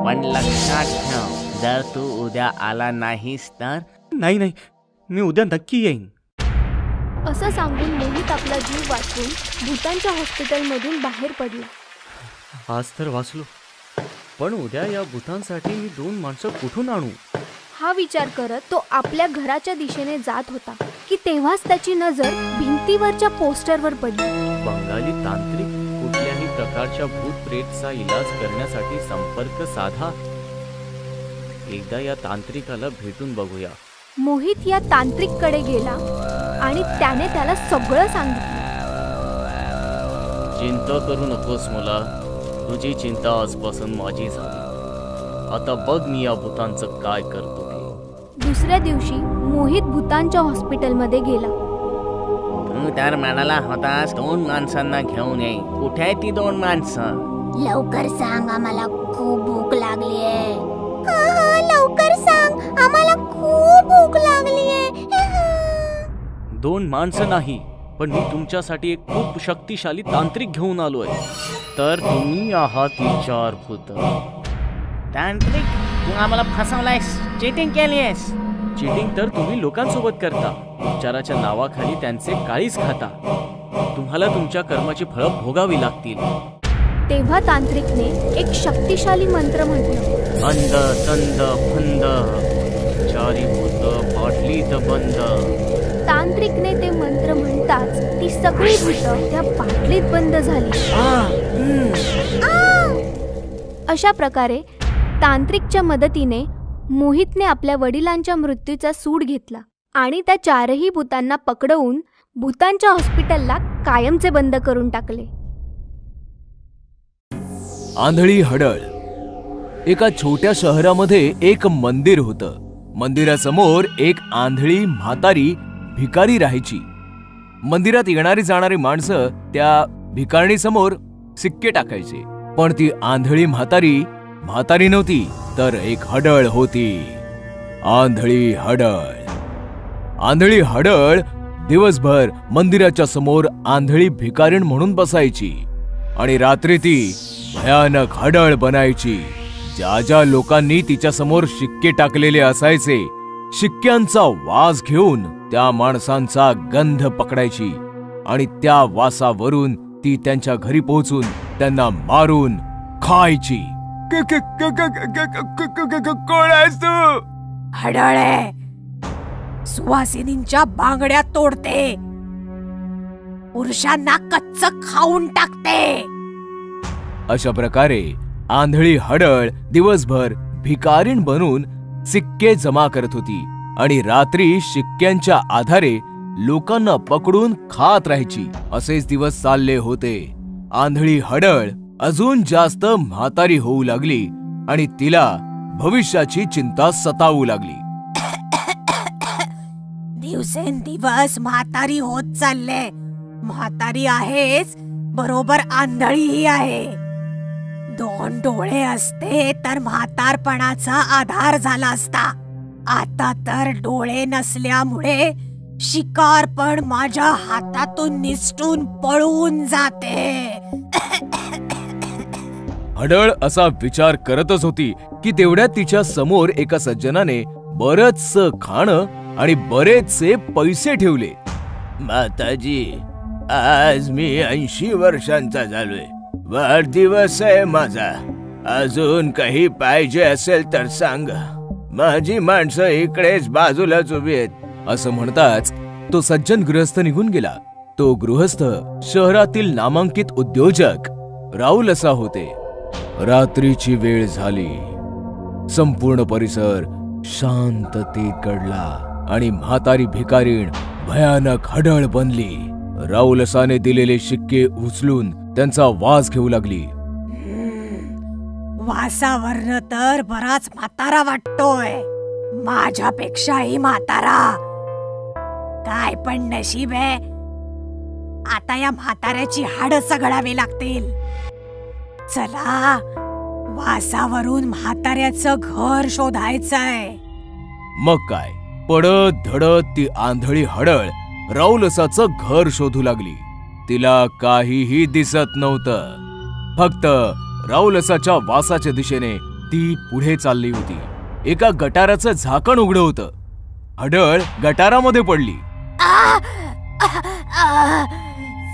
पण लक्षात ठेव, जर तू उद्या आला नाहीस तर. नाही, मी उद्या नक्की येईन. असं सांगून मोहित आपला जीव वाचून भूतांच्या हॉस्पिटलमधून बाहेर पडला. आज तर वाचलो, पण उद्या या भूतांसाठी मी 2 माणसं कुठून आणू? हा विचार करत तो आपल्या घराच्या दिशेने जात होता की तेव्हाच त्याची नजर भिंतीवरच्या पोस्टरवर पडली. बंगाली तांत्रिक कुठल्याही प्रकारच्या भूत प्रेतचा इलाज करण्यासाठी संपर्क साधा. एकदा या तांत्रिकाला भेटून बघूया. मोहित या तांत्रिककडे गेला आणि त्याने त्याला सगळं सांगितलं. चिंता करू नकोस मुला, तुझी चिंता आजपासून माझी झाली. आता बघ मी या भूतांचं काय करतो ते. दुसऱ्या दिवशी मोहित भूतांच्या हॉस्पिटलमध्ये गेला. तू तर म्हणाला होतास 2 माणसांना घेऊन ये. कुठे आहे ती 2 माणसं? लवकर सांग, आम्हाला खूप भूक लागली आहे. लवकर सांग, आम्हाला खूप भूक लागली आहे. 2 माणसं नाही, पण मी तुमच्यासाठी एक खूप शक्तिशाली तांत्रिक घेऊन आलोय. तर तुम्ही आहात ती 4 भूत. तांत्रिक, तू आम्हाला फसवलायस, चीटिंग केलीयस. चीटिंग तर तुम्ही लोकांसोबत करता. उपचाराच्या नावाखाली त्यांचे काळीज खाता. तुम्हाला तुमच्या कर्माची फळं भोगावी लागतील. तेव्हा तांत्रिकने एक शक्तिशाली मंत्र म्हटलं. अंध तंद फंद 4 भूत बाटलीत बंद. तांत्रिकने ते मंत्र म्हणताच ती सगळी भूतं त्या बाटलीत बंद झाली. अशा प्रकारे तांत्रिकच्या मदतीने मोहितने आपल्या वडिलांच्या मृत्यूचा सूड घेतला आणि त्या 4ही भूतांना पकडवून भूतांच्या हॉस्पिटलला कायमचे बंद करून टाकले. आंधळी हडळ. एका छोट्या शहरामध्ये एक मंदिर होतं. मंदिरासमोर एक आंधळी म्हातारी भिकारी राहायची. मंदिरात येणारी जाणारी माणसं त्या भिकारणीसमोर सिक्के टाकायचे. पण ती आंधळी म्हातारी नव्हती, तर एक हडळ होती. आंधळी हडळ दिवसभर मंदिराच्या समोर आंधळी भिकारीण म्हणून बसायची आणि रात्री ती भयानक हडळ बनायची. ज्या लोकांनी तिच्या समोर शिक्के टाकलेले असायचे, शिक्क्यांचा वास घेऊन त्या माणसांचा गंध पकडायची आणि त्या वासावरून ती त्यांच्या घरी पोहोचून त्यांना मारून खायची. कोण आहेस तू? हडळे, सुवासिनींच्या बांगड्या तोडते, पुरुषांना कच्च खाऊन टाकते. अशा प्रकारे आंधळी हडळ दिवसभर भिकारीण बनून सिक्के जमा करत होती आणि रात्री शिक्क्यांच्या आधारे लोकांना पकडून खात राहायची. असेच दिवस चालले होते. आंधळी हडळ अजून जास्त म्हातारी होऊ लागली आणि तिला भविष्याची चिंता सतावू लागली. दिवसेंदिवस म्हातारी होत चालले. म्हातारी आहेच, बरोबर आंधळीही आहे. 2 डोळे असते तर म्हातारपणाचा आधार झाला असता. आता तर डोळे नसल्यामुळे शिकार पण माझ्या हातातून निसटून पळून जाते. हडळ असा विचार करतच होती की तेवढ्यात तिच्या समोर एका सज्जनाने बरंचसं खाणं आणि बरेचसे पैसे ठेवले. माताजी, आज मी 80 वर्षांचा झालोय. वाढदिवस आहे माझा. अजून काही पाहिजे असेल तर सांग. माझी माणसं इकडेच बाजूलाच उभी आहेत. असं म्हणताच तो सज्जन गृहस्थ निघून गेला. तो गृहस्थ शहरातील नामांकित उद्योजक राहुल असा होते. रात्रीची वेळ झाली. संपूर्ण परिसर शांततेत गडला आणि म्हातारी भिकारीण भयानक हडळ बनली. राहुल असाने दिलेले शिक्के उचलून त्यांचा वास घेऊ लागली. वासावरनं तर बराच म्हातारा वाटतोय. माझ्यापेक्षाही म्हातारा. काय पण नशीब आहे. आता या म्हाताऱ्याची हाडं सगळावी लागतील. चला, वासावरून म्हाताऱ्याचं घर शोधायचंय. मग काय, पडत धडत ती आंधळी हडळ राहुलसाचं घर शोधू लागली. तिला काहीही दिसत नव्हतं. फक्त राहुलसाच्या वासाच्या दिशेने ती पुढे चालली होती. एका गटाराचं झाकण उघडं होतं. हडळ गटारामध्ये पडली.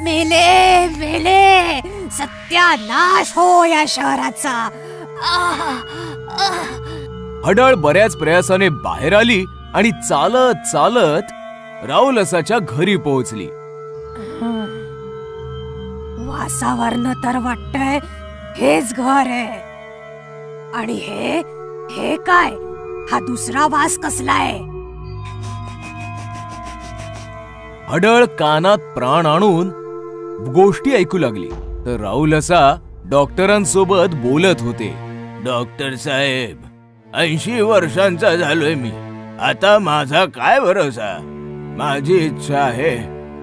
मेले मेले, सत्यानाश हो या शहराचा. हडळ बऱ्याच प्रयासाने बाहेर आली आणि चालत चालत राहुलसाच्या घरी पोहोचली. वासावरनं तर वाटतंय हेच घर आहे. आणि हे काय, हा दुसरा वास कसलाय? हडळ कानात प्राण आणून गोष्टी ऐकू लागली तर राहुल असा डॉक्टरांसोबत बोलत होते. डॉक्टर साहेब, 80 वर्षांचा झालोय मी. आता माझा काय भरोसा. माझी इच्छा आहे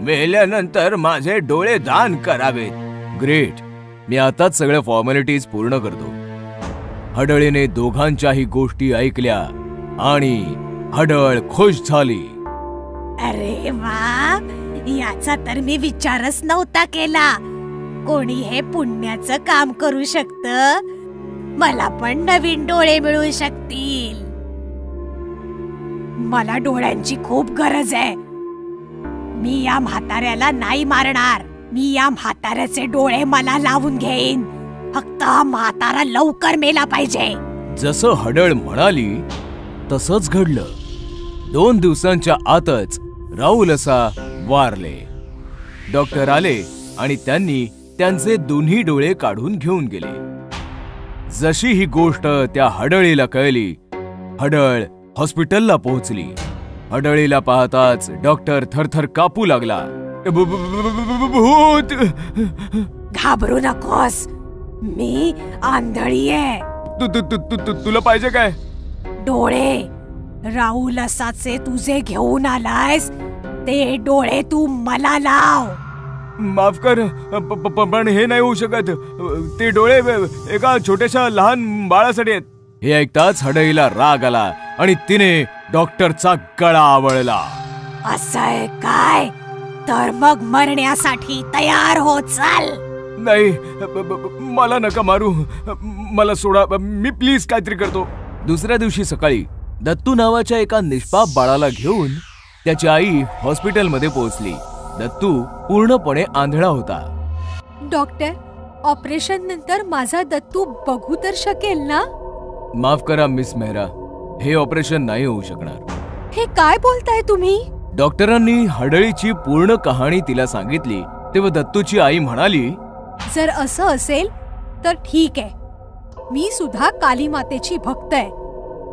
मेल्यानंतर माझे डोळे दान करावेत. ग्रेट. मी आताच सगळ्या फॉर्मॅलिटीज पूर्ण करतो. हडळीने दोघांच्याही गोष्टी ऐकल्या आणि हडळ खुश झाली. अरे वा, याचा तर मी विचारच नव्हता केला. कोणी हे पुण्याचं काम करू शकतं. मला पण नवीन डोळे मिळू शकतील. मला डोळ्यांची खूप गरज आहे. मी या म्हाताऱ्याला नाही मारणार. मी या म्हाताऱ्याचे डोळे मला लावून घेईन. फक्त हा म्हातारा लवकर मेला पाहिजे. जसं हडळ म्हणाली तसंच घडलं. 2 दिवसांच्या आतच राहुल असा वारले. डॉक्टर आले आणि त्यांनी त्यांचे दोन्ही डोळे काढून घेऊन गेले. जशी ही गोष्ट त्या हडळीला कळली, हडळ हॉस्पिटलला पोहोचली. हडळीला पाहताच डॉक्टर थरथर कापू लागला. भूत! घाबरू नकोस, मी आंधळी आहे. तुला पाहिजे काय? डोळे. राहुल असाचे तुझे घेऊन आलायस, ते डोळे तू मला लाव. माफ कर, पण हे नाही होऊ शकत. ते डोळे एका छोट्याशा लहान बाळासाठी आहेत. हे ऐकताच हडळीला राग आला आणि तिने डॉक्टरचा गळा आवळला. असं आहे काय? तर मग मरण्यासाठी तयार हो, चल. नाही, मला नका मारू. मला सोडा, मी प्लीज काहीतरी करतो. दुसऱ्या दिवशी सकाळी दत्तू नावाच्या एका निष्पाप बाळाला घेऊन त्याची आई हॉस्पिटलमध्ये पोहोचली. दत्तू पूर्णपणे आंधळा होता. डॉक्टर, ऑपरेशन नंतर माझा दत्तू बघू तर शकेल ना? माफ करा मिस मेहरा, हे ऑपरेशन नाही होऊ शकणार. हे काय बोलताय तुम्ही? डॉक्टरांनी हडळीची पूर्ण कहाणी तिला सांगितली तेव्हा दत्तूची आई म्हणाली, जर असं असेल तर ठीक आहे. मी सुद्धा काली मातेची भक्त आहे.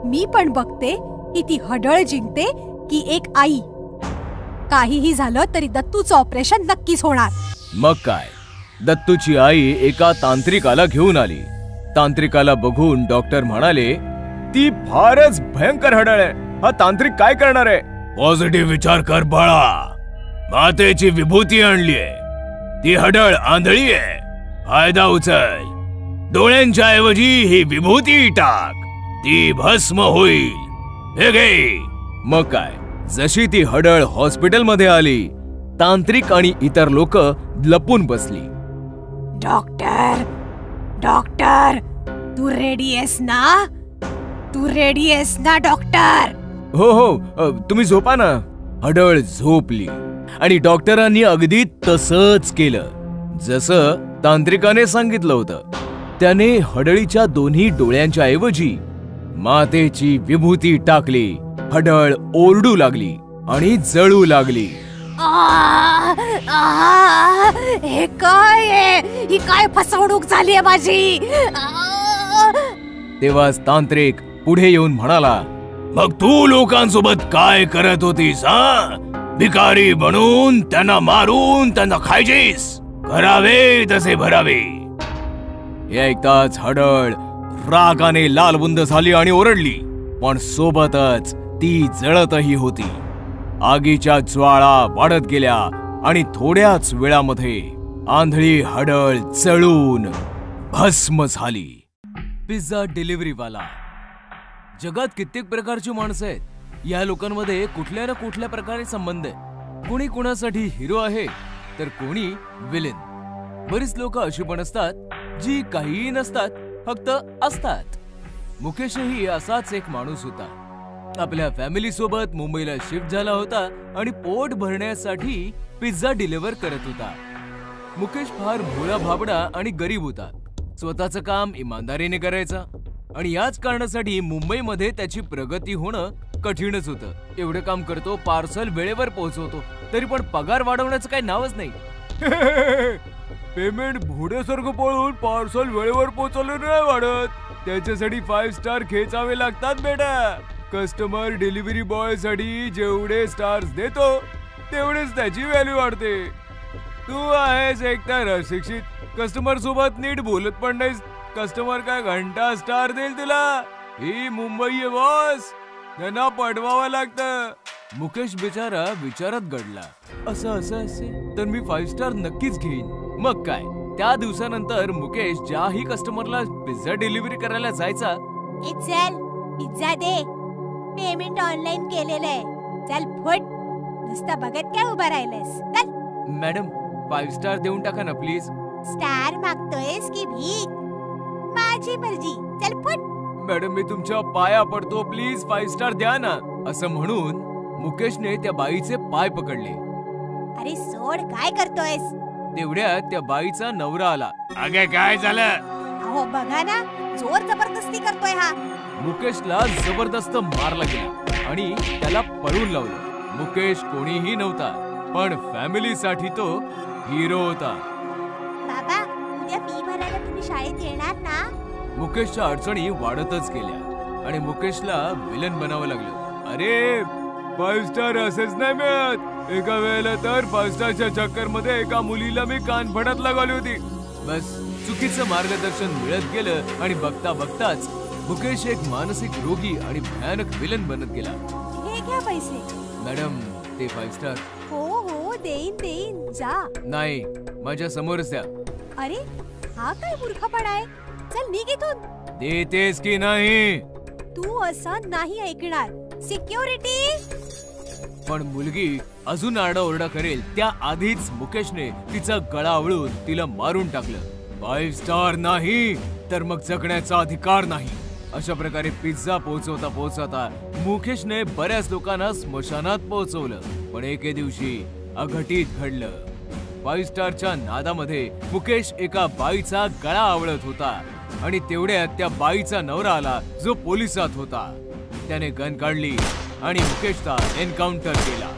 मी पण बघते की ती हडळ जिंकते की एक आई. काहीही झालं तरी दत्तूचं ऑपरेशन नक्कीच होणार. मग काय, दत्तूची आई एका तांत्रिकाला घेऊन आली. तांत्रिकाला बघून डॉक्टर म्हणाले, ती फारच भयंकर हडळ आहे. हा तांत्रिक काय करणार आहे? पॉझिटिव्ह विचार कर बाळा. मातेची विभूती आणलीये. ती हडळ आंधळी आहे. फायदा उचल. डोळ्यांच्या ऐवजी ही विभूती टाक. ती भस्म होईल. हे घे. मग काय, जशी ती हडळ हॉस्पिटलमध्ये आली, तांत्रिक आणि इतर लोक लपून बसली. डॉक्टर, डॉक्टर, तू रेडी आहेस ना? तू रेडी आहेस ना डॉक्टर? हो हो, तुम्ही झोपा ना. हडळ झोपली आणि डॉक्टरांनी अगदी तसंच केलं जसं तांत्रिकाने सांगितलं होतं. त्याने हडळीच्या दोन्ही डोळ्यांच्या ऐवजी मातेची विभूती टाकली. हडळ ओरडू लागली आणि जळू लागली. हे काय आहे? ही काय फसवणूक झाली आहे माझी? तेव्हाच तांत्रिक पुढे येऊन म्हणाला, मग तू लोकांसोबत काय करत होतीस? भिकारी बनून त्यांना मारून त्यांना खायचीस? करावे तसे भरावे. हे ऐकताच हडळ रागाने लालबुंद झाली आणि ओरडली, पण सोबतच ती जळतही होती. आगीच्या ज्वाळा वाढत गेल्या आणि थोड्याच वेळामध्ये आंधळी हडळ जळून भस्म झाली. पिझ्झा डिलिव्हरीवाला. जगात कित्येक प्रकारची माणसं आहेत. या लोकांमध्ये कुठल्या ना कुठल्या प्रकारे संबंध आहे. कोणी कोणासाठी हिरो आहे तर कोणी विलेन. बरीच लोक अशी पण असतात जी काहीही नसतात, फक्त असतात. मुकेशही असाच एक माणूस होता. आपल्या फॅमिली सोबत मुंबईला शिफ्ट झाला होता आणि पोट भरण्यासाठी पिझ्झा डिलिव्हर करत होता. मुकेश फार भोळा भाबडा आणि गरीब होता. स्वतःचं काम इमानदारीने करायचा आणि याच कारणासाठी मुंबईमध्ये त्याची प्रगती होणं कठीणच होतं. एवढं काम करतो, पार्सल वेळेवर पोहोचवतो, तरी पण पगार वाढवण्याचं काही नावच नाही. पेमेंट भोड्यासारखं पळून पार्सल वेळेवर पोहोचवलं नाही वाढत. त्याच्यासाठी 5 स्टार खेचावे लागतात बेटा. कस्टमर डिलिव्हरी बॉय साठी जेवढे स्टार्स देतो तेवढेच त्याची व्हॅल्यू वाढते. तू आहेस एकतर अशिक्षित, कस्टमर सोबत नीट बोलत पण नाहीस, कस्टमर काय घंटा स्टार देईल तुला? ही मुंबई आहे बॉस, त्यांना पटवावं लागतं. मुकेश बिचारा विचारात गडला. असं असेल तर मी 5 स्टार नक्कीच घेईन. मग काय, त्या दिवसानंतर मुकेश ज्याही कस्टमरला पिझ्झा डिलिव्हरी करायला जायचा. चल पिझ्झा दे, पेमेंट ऑनलाईन केलेलंय. चल फुट, नुसतं बघत काय उभा राहिलंस? चल. मॅडम 5 स्टार देऊन टाका ना प्लीज. स्टार मागतोयस की भीक? माझी मर्जी. चल फुट. मॅडम मी तुमच्या पाया पडतो, प्लीज 5 स्टार द्या ना. असं म्हणून मुकेशने त्या बाईचे पाय पकडले. अरे सोड, काय करतोयस? तेवढ्यात त्या बाईचा नवरा आला. अगे काय झालं? अहो बघा ना, जोर जबरदस्ती करतोय हा. मुकेशला जबरदस्त मारला गेला आणि त्याला पळून लावलं. मुकेश कोणीही नव्हता, पण फॅमिलीसाठी तो हिरो होता. बाबा, उद्या फी भरायला तुम्ही शाळेत येणार ना? मुकेशच्या अडचणी वाढतच गेल्या आणि मुकेशला विलन बनावं लागलं. अरे 5 स्टार असेच नाही मिळत. एका वेळेला तर 5 स्टारच्या चक्कर मध्ये एका मुलीला मी कानफटात लागवली होती. बस चुकीचं मार्गदर्शन मिळत गेलं आणि बघता बघताच मुकेश एक मानसिक रोगी आणि भयानक विलन बनत गेला. हे घ्या पैसे. मॅडम ते 5 स्टार. हो हो, देईन जा. नाही, माझ्या समोरच द्या. अरे हा काय मूर्खपणा आहे? चल निघ इथून. देतेस की नाही? तू असं नाही ऐकणार. सिक्युरिटी. पण मुलगी अजून आरडाओरडा करेल त्या आधीच मुकेशने तिचा गळा आवळून तिला मारून टाकलं. 5 स्टार नाही तर मग जगण्याचा अधिकार नाही. अशा प्रकारे पिझ्झा पोहोचवता पोहोचवता मुकेशने बऱ्याच लोकांना स्मशानात पोहोचवलं. पण एके दिवशी अघटित घडलं. 5 स्टारच्या नादामध्ये मुकेश एका बाईचा गळा आवळत होता आणि तेवढ्यात त्या बाईचा नवरा आला जो पोलिसात होता. त्याने गन काढली आणि मुकेशचा एन्काउंटर केला.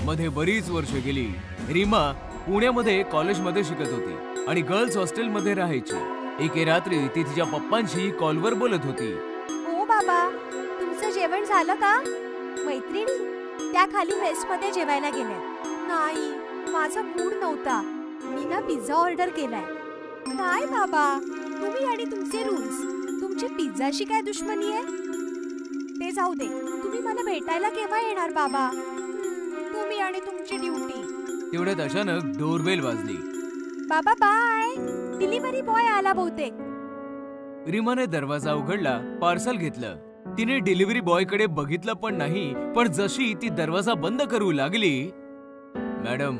मध्ये बरीच वर्ष गेली. रीमा पुण्यामध्ये कॉलेजमध्ये शिकत होती आणि गर्ल्स हॉस्टेलमध्ये राहायची. एके रात्री ती तिच्या पप्पांशी कॉलवर बोलत होती. हो बाबा, तुमचं जेवण झालं का? मैत्रिणी त्या खाली मेसमध्ये जेवायला गेल्या. नाही, माझा मूड नव्हता. मी ना पिझ्झा ऑर्डर केलाय. काय बाबा, तुम्ही आणि तुमचे रूल्स. तुमची पिझ्झाशी काय दुश्मनी आहे? ते जाऊ दे, तुम्ही मला भेटायला केव्हा येणार बाबा? तुम्ही आणि तुमची ड्युटी. तेवढ्यात अचानक डोरबेल वाजली. बाबा बाय, डिलिव्हरी बॉय आला बहुतेक. रीमाने दरवाजा उघडला, पार्सल घेतलं. तिने डिलिव्हरी बॉय कडे बघितलं पण नाही. पण जशी ती दरवाजा बंद करू लागली, मॅडम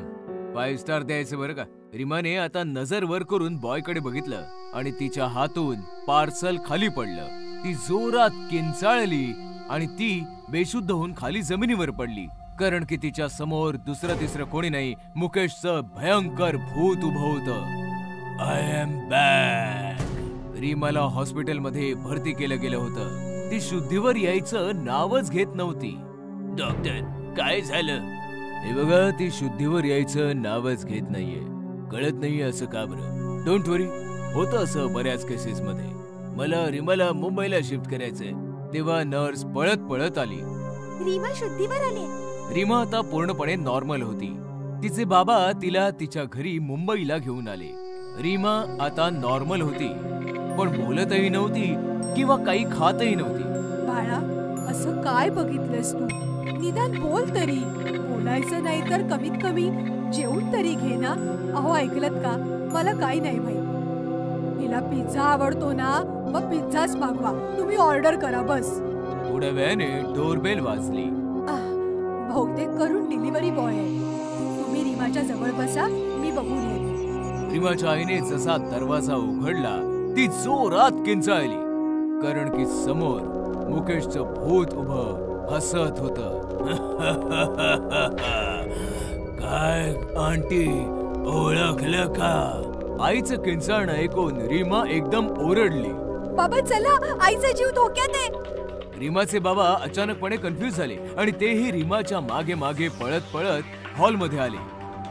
5 स्टार द्यायचे बरं का. रीमाने आता नजर वर करून बॉय कडे बघितलं आणि तिच्या हातून पार्सल खाली पडलं. ती जोरात किंचाळली आणि ती बेशुद्ध होऊन खाली जमिनीवर पडली. कारण की तिच्या समोर दुसरं तिसरं कोणी नाही, मुकेशचं भयंकर भूत उभं होतं. I am back. रीमाला हॉस्पिटलमध्ये भरती केलं गेलं होतं. ती शुद्धीवर यायचं नावच घेत नव्हती. डॉक्टर काय झालं? हे बघा, ती शुद्धीवर यायचं नावच घेत नाहीये. कळत नाहीये असं का बरं? डोंट वरी, होतं असं बऱ्याच केसेस मध्ये. मला रीमाला मुंबईला शिफ्ट करायचंय. तेव्हा नर्स पळत पळत आली. रीमा शुद्धीवर आली. रीमा आता पूर्णपणे नॉर्मल होती. तिचे बाबा तिला तिच्या घरी मुंबईला घेऊन आले. रीमा आता नॉर्मल होती, पण बोलतही नव्हती किंवा काही खातही नव्हती. बाळा, असं काय बघितलंस तू? निदान बोल तरी. बोलायचं नाही तर कमीत कमी जेवून तरी घे ना. अहो ऐकलत का, मला काही नाही माहित. तिला पिझ्झा आवडतो ना, मग पिझ्झाच मागवा. तुम्ही ऑर्डर करा बस. थोड्या वेळाने डोरबेल वाजली. बहुतेक करून डिलिव्हरी बॉय आहे. तुम्ही रीमाच्या जवळ बसा, मी बघून येते. रीमाच्या आईने जसा दरवाजा उघडला, ती जोरात किंचाळली. कारण की समोर मुकेशचं भूत उभं हसत होतं. काय आंटी, ओळखलं का? आईचं किंचाळणं ऐकून रीमा एकदम ओरडली. बाबा चला, आईचा जीव धोक्यात आहे. रीमाचे बाबा अचानकपणे कन्फ्युज झाले आणि तेही रीमाच्या मागे मागे पळत पळत हॉलमध्ये आले.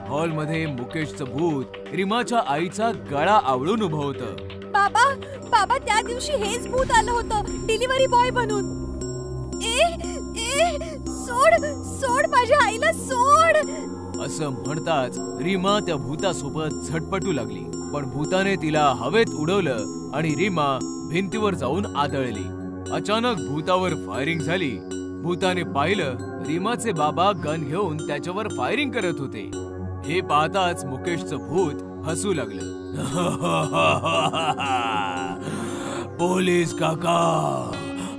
हॉलमध्ये मुकेशचं भूत रीमाच्या आईचा गळा आवळून उभं होतं. बाबा, बाबा त्या दिवशी हेच भूत आलं होतं डिलिव्हरी बॉय बनून. सोड सोड, माझ्या आईला सोड. असं म्हणताच रीमा त्या भूतासोबत झटपटू लागली. पण भूताने तिला हवेत उडवलं आणि रीमा भिंतीवर जाऊन आदळली. अचानक भूतावर फायरिंग झाली. भूताने पाहिलं रीमाचे बाबा गन घेऊन त्याच्यावर फायरिंग करत होते. हे पाहताच मुकेशचं भूत हसू लागलं. पोलीस काका,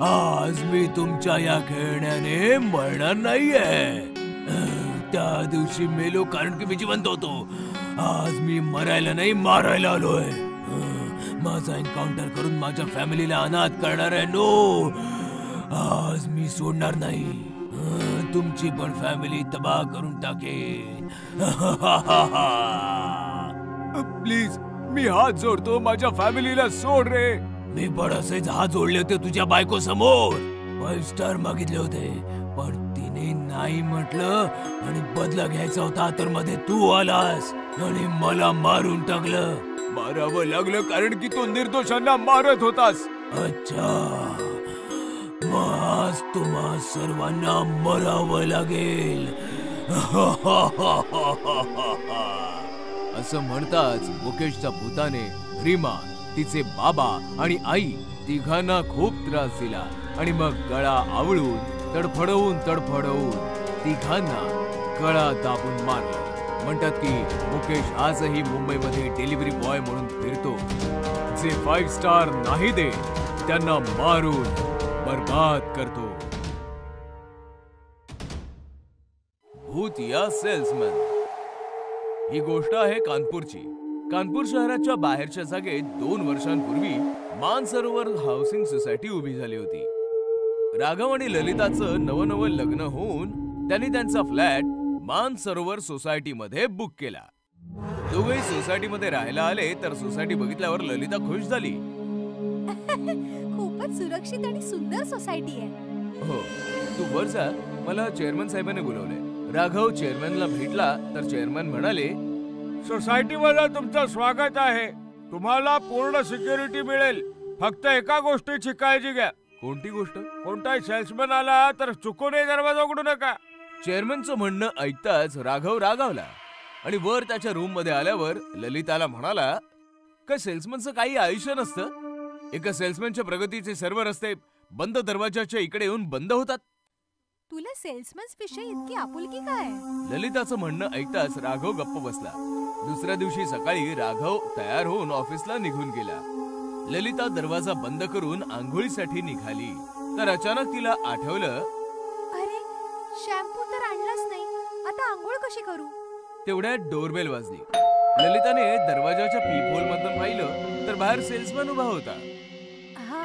आज मी तुमच्या या खेळण्याने मरणार नाहीये. त्या दिवशी मेलो कारण की मी जिवंत होतो. आज मी मरायला नाही, मारायला आलोय. माझा एन्काउंटर करून माझ्या फॅमिलीला अनाथ करणार आहे. नो, आज मी सोडणार नाही. तुमची पण फॅमिली तबाह करून टाकेन. प्लीज, मी हात जोडतो, माझ्या फॅमिलीला सोड रे. मी पण असेच हात जोडले होते तुझ्या बायको समोर. 5 स्टार मागितले होते, पण तिने नाही म्हटलं आणि बदला घ्यायचा होता, तर मध्ये तू आलास आणि मला मारून टाकलं. मारावं लागलं कारण की तो निर्दोषांना मारत होतास. अच्छा, मग आज तुम्हा सर्वांना मरावं लागेल. असं म्हणताच मुकेशच्या भूताने रीमा, तिचे बाबा आणि आई तिघांना खूप त्रास दिला आणि मग गळा आवळून तडफडवून तिघांना गळा दाबून मारला. म्हणतात की मुकेश आजही मुंबईमध्ये डिलिव्हरी बॉय म्हणून फिरतो. जे 5 स्टार नाही दे त्यांना मारून बर्बाद करतो. भूत या सेल्समॅन. ही गोष्ट आहे कानपूरची. कानपूर शहराच्या बाहेरच्या जागेत 2 वर्षांपूर्वी मानसरोवर हाऊसिंग सोसायटी उभी झाली होती. राघव आणि ललिताचं नवं लग्न होऊन त्यांनी त्यांचा फ्लॅट मानसरोवर सोसायटीमध्ये बुक केला. दोघेही सोसायटीमध्ये राहायला आले तर सोसायटी बघितल्यावर ललिता खुश झाली. खूपच सुरक्षित आणि सुंदर सोसायटी आहे. हो, तू वर जा, मला चेअरमन साहेबांनी बोलवले. राघव चेअरमनला भेटला तर चेअरमन म्हणाले, सोसायटीमध्ये तुमचं स्वागत आहे. तुम्हाला पूर्ण सिक्युरिटी मिळेल. फक्त एका गोष्टीची काळजी घ्या. कोणती गोष्ट? कोणताही सेल्समॅन आला तर चुकूनही दरवाजा उघडू नका. चेअरमनचं म्हणणं ऐकताच राघव रागावला आणि वर त्याच्या रूम मध्ये आल्यावर ललिताला म्हणाला, काय सेल्समनचं काही आयुष्य नसतं? एका सेल्समॅनच्या प्रगतीचे सर्व रस्ते बंद दरवाजाच्या इकडे येऊन बंद होतात. तुला सेल्समन्स विषयी इतकी आपुलकी काय? ललिताचं म्हणणं ऐकताच राघव गप्प बसला. दुसऱ्या दिवशी सकाळी राघव तयार होऊन ऑफिसला निघून गेला. ललिता दरवाजा बंद करून आंघोळीसाठी निघाली तर अचानक तिला आठवलं, अरे शॅम्पू तर आणलाच नाही, आता आंघोळ कशी करू? तेवढ्यात डोरबेल वाजली. ललिताने दरवाजाच्या पीप होल मधून पाहिलं तर बाहेर सेल्समॅन उभा होता. हा,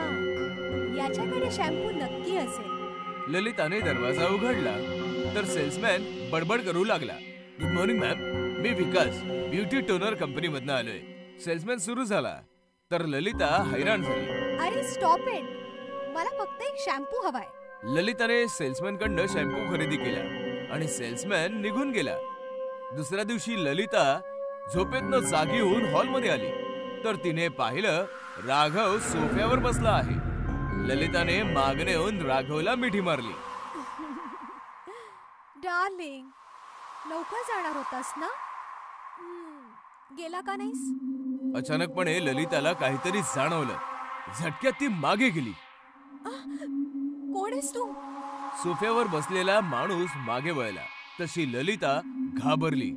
याच्याकडे शॅम्पू नक्की असेल. ललिताने दरवाजा उघडला तर सेल्समॅन बडबड करू लागला. गुड मॉर्निंग मॅम, मी विकास ब्युटी टोनर कंपनी मधनं आलोय. सेल्समॅन सुरू झाला तर ललिता हैराण झाली. अरे स्टॉप इट, मला फक्त एक शॅम्पू हवाय. ललिताने सेल्समॅन कडनं शॅम्पू खरेदी केला आणि सेल्समॅन निघून गेला. दुसऱ्या दिवशी ललिता झोपेतनं जागी होऊन हॉलमध्ये आली तर तिने पाहिलं राघव सोफ्यावर बसला आहे. ललिताने मागणे येऊन राघवला मिठी मारली. डार्लिंग, लवकर जाणार होतास ना? गेला का नाहीस? अचानकपणे ललिताला काहीतरी जाणवलं. झटक्यात ती मागे गेली. कोण आहेस तू? सोफ्यावर बसलेला माणूस मागे वळला तशी ललिता घाबरली.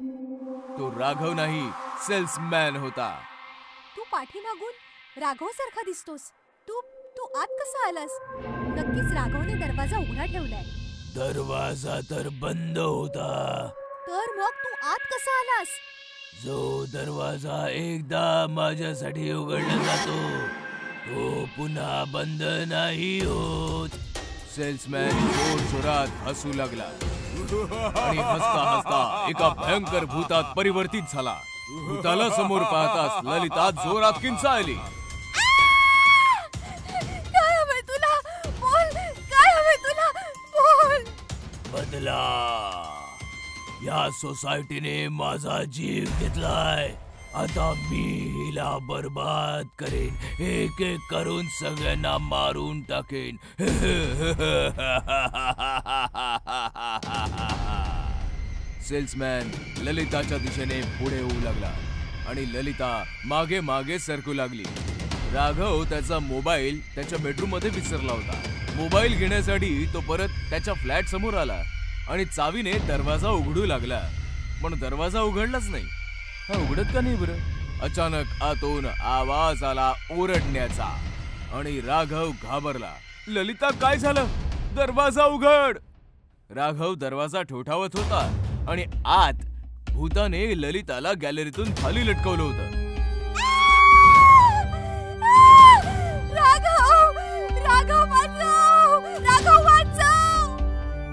तो राघव नाही, सेल्समॅन होता. तू पाठीमागून राघव सारखा दिसतोस. तू आत कसा आलास? नक्कीच राघवने दरवाजा उघडा ठेवलाय. दरवाजा तर बंद होता. तर मग तू आत कसा आलास? जो दरवाजा एकदा माझ्यासाठी उघडला जातो तो पुन्हा बंद नाही होत. सेल्समॅन जोरजोरात हसू लागला आणि हसता हसता एका भयंकर भूतात परिवर्तित झाला. भूताला समोर पाहताच ललिता जोरात किंचाळली. काय हवंय तुला? बोल, काय हवंय तुला? बोल. बदला. या सोसायटीने माझा जीव घेतलाय. आता मी हिला बर्बाद करेन. एक एक करून सगळ्यांना मारून टाकेन. सेल्समॅन ललिताच्या दिशेने पुढे येऊ लागला आणि ललिता मागे मागे सरकू लागली. राघव त्याचा मोबाईल त्याच्या बेडरूम मध्ये विसरला होता. मोबाईल घेण्यासाठी तो परत त्याच्या फ्लॅट समोर आला आणि चावीने दरवाजा उघडू लागला, पण दरवाजा उघडलाच नाही. हा उघडत का नाही बरं? अचानक आतून आवाज आला ओरडण्याचा आणि राघव घाबरला. ललिता, काय झालं? दरवाजा उघड. राघव दरवाजा ठोठावत होता आणि आत भूताने ललिताला गॅलरीतून खाली लटकवलं होतं. राघव, राघव वाचव, राघव वाचव.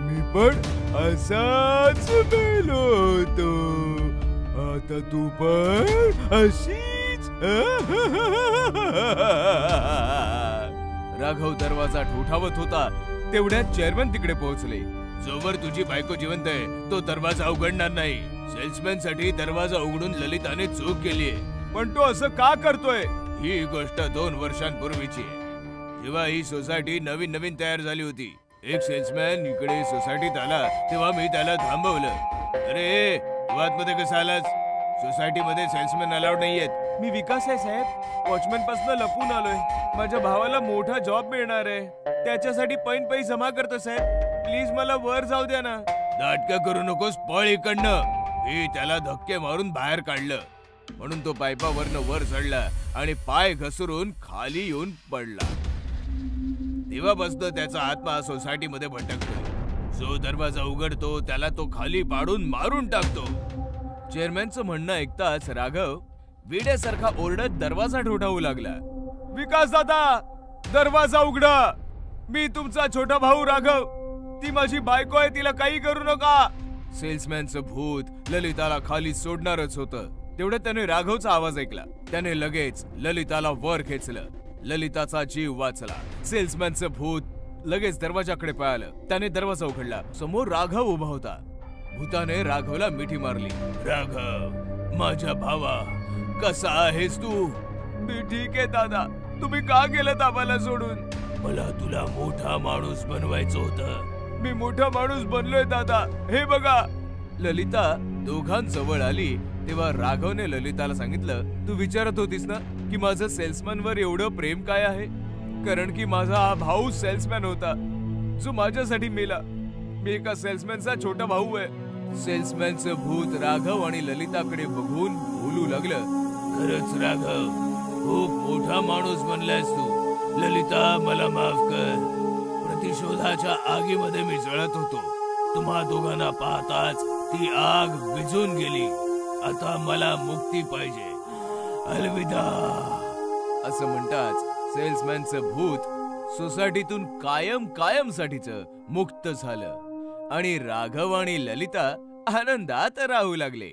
मी पण असाच मेलो होतो. आता तू पण अशीच. राघव दरवाजा ठोठावत होता तेवढ्यात चेअरमन तिकडे पोहोचले. जोवर तुझी बायको जिवंत आहे तो दरवाजा उघडणार नाही. सेल्समॅन साठी दरवाजा उघडून ललिताने चूक केलीये. पण तो असं का करतोय? ही गोष्ट 2 वर्षांपूर्वीची आहे, जेव्हा ही सोसायटी नवीन नवीन तयार झाली होती. एक सेल्समॅन इकडे सोसायटीत आला तेव्हा मी त्याला थांबवलं. अरे, तू आतमध्ये कसा आलास? सोसायटीमध्ये सेल्समॅन अलाउड नाहीयेत. मी विकास आहे साहेब, वॉचमॅन पासून लपून आलोय. माझ्या भावाला मोठा जॉब मिळणार आहे, त्याच्यासाठी पैसे जमा करतो साहेब. प्लीज मला वर जाऊ द्या ना. नाटकं करू नकोस, पळ इकडनं. मी त्याला धक्के मारून बाहेर काढलं म्हणून तो पायपावरनं वर चढला आणि पाय घसरून खाली येऊन पडला. तेव्हापासून त्याचा आत्मा सोसायटीमध्ये भटकतो. जो दरवाजा उघडतो त्याला तो खाली पाडून मारून टाकतो. चेअरमॅनचं म्हणणं ऐकताच राघव वेड्यासारखा ओरडत दरवाजा ठोठावू लागला. विकास दादा, दरवाजा उघडा. मी तुमचा छोटा भाऊ राघव. ती माझी बायको आहे, तिला काही करू नका. सेल्समॅनचं भूत ललिताला खाली सोडणारच होतं. तेवढ्यात त्याने राघवचा आवाज ऐकला. त्याने लगेच ललिताला वर खेचलं. ललिताचा जीव वाचला. सेल्समॅनचं भूत लगेच दरवाजाकडे पळालं. त्याने दरवाजा उघडला. समोर राघव उभा होता. भूताने राघवला मिठी मारली. राघव, माझ्या भावा, कसा आहेस तू? मी ठीक आहे दादा. तुम्ही का गेलात आम्हाला सोडून? मला तुला मोठा माणूस बनवायचं होतं. मी मोठा माणूस बनलोय दादा, हे बघा. ललिता दोघांजवळ आली तेव्हा राघवने ललिताला सांगितलं, तू विचारत होतीस ना की माझं सेल्समॅन वर एवढं प्रेम काय आहे? कारण की माझा हा भाऊ सेल्समॅन होता जो माझ्यासाठी मेला. मी एका सेल्समॅनचा छोटा भाऊ आहे. सेल्समॅनचं भूत राघव आणि ललिताकडे बघून बोलू लागलं. खरंच राघव, खूप मोठा माणूस बनलायस तू. ललिता, मला माफ कर. प्रतिशोधाच्या आगीमध्ये मी जळत होतो. तुम्हा दोघांना पाहताच ती आग विझून गेली. आता मला मुक्ती पाहिजे. अलविदा. असं म्हणताच सेल्समॅनचं भूत सोसायटीतून कायमसाठीचं मुक्त झालं आणि राघव आणि ललिता आनंदात राहू लागले.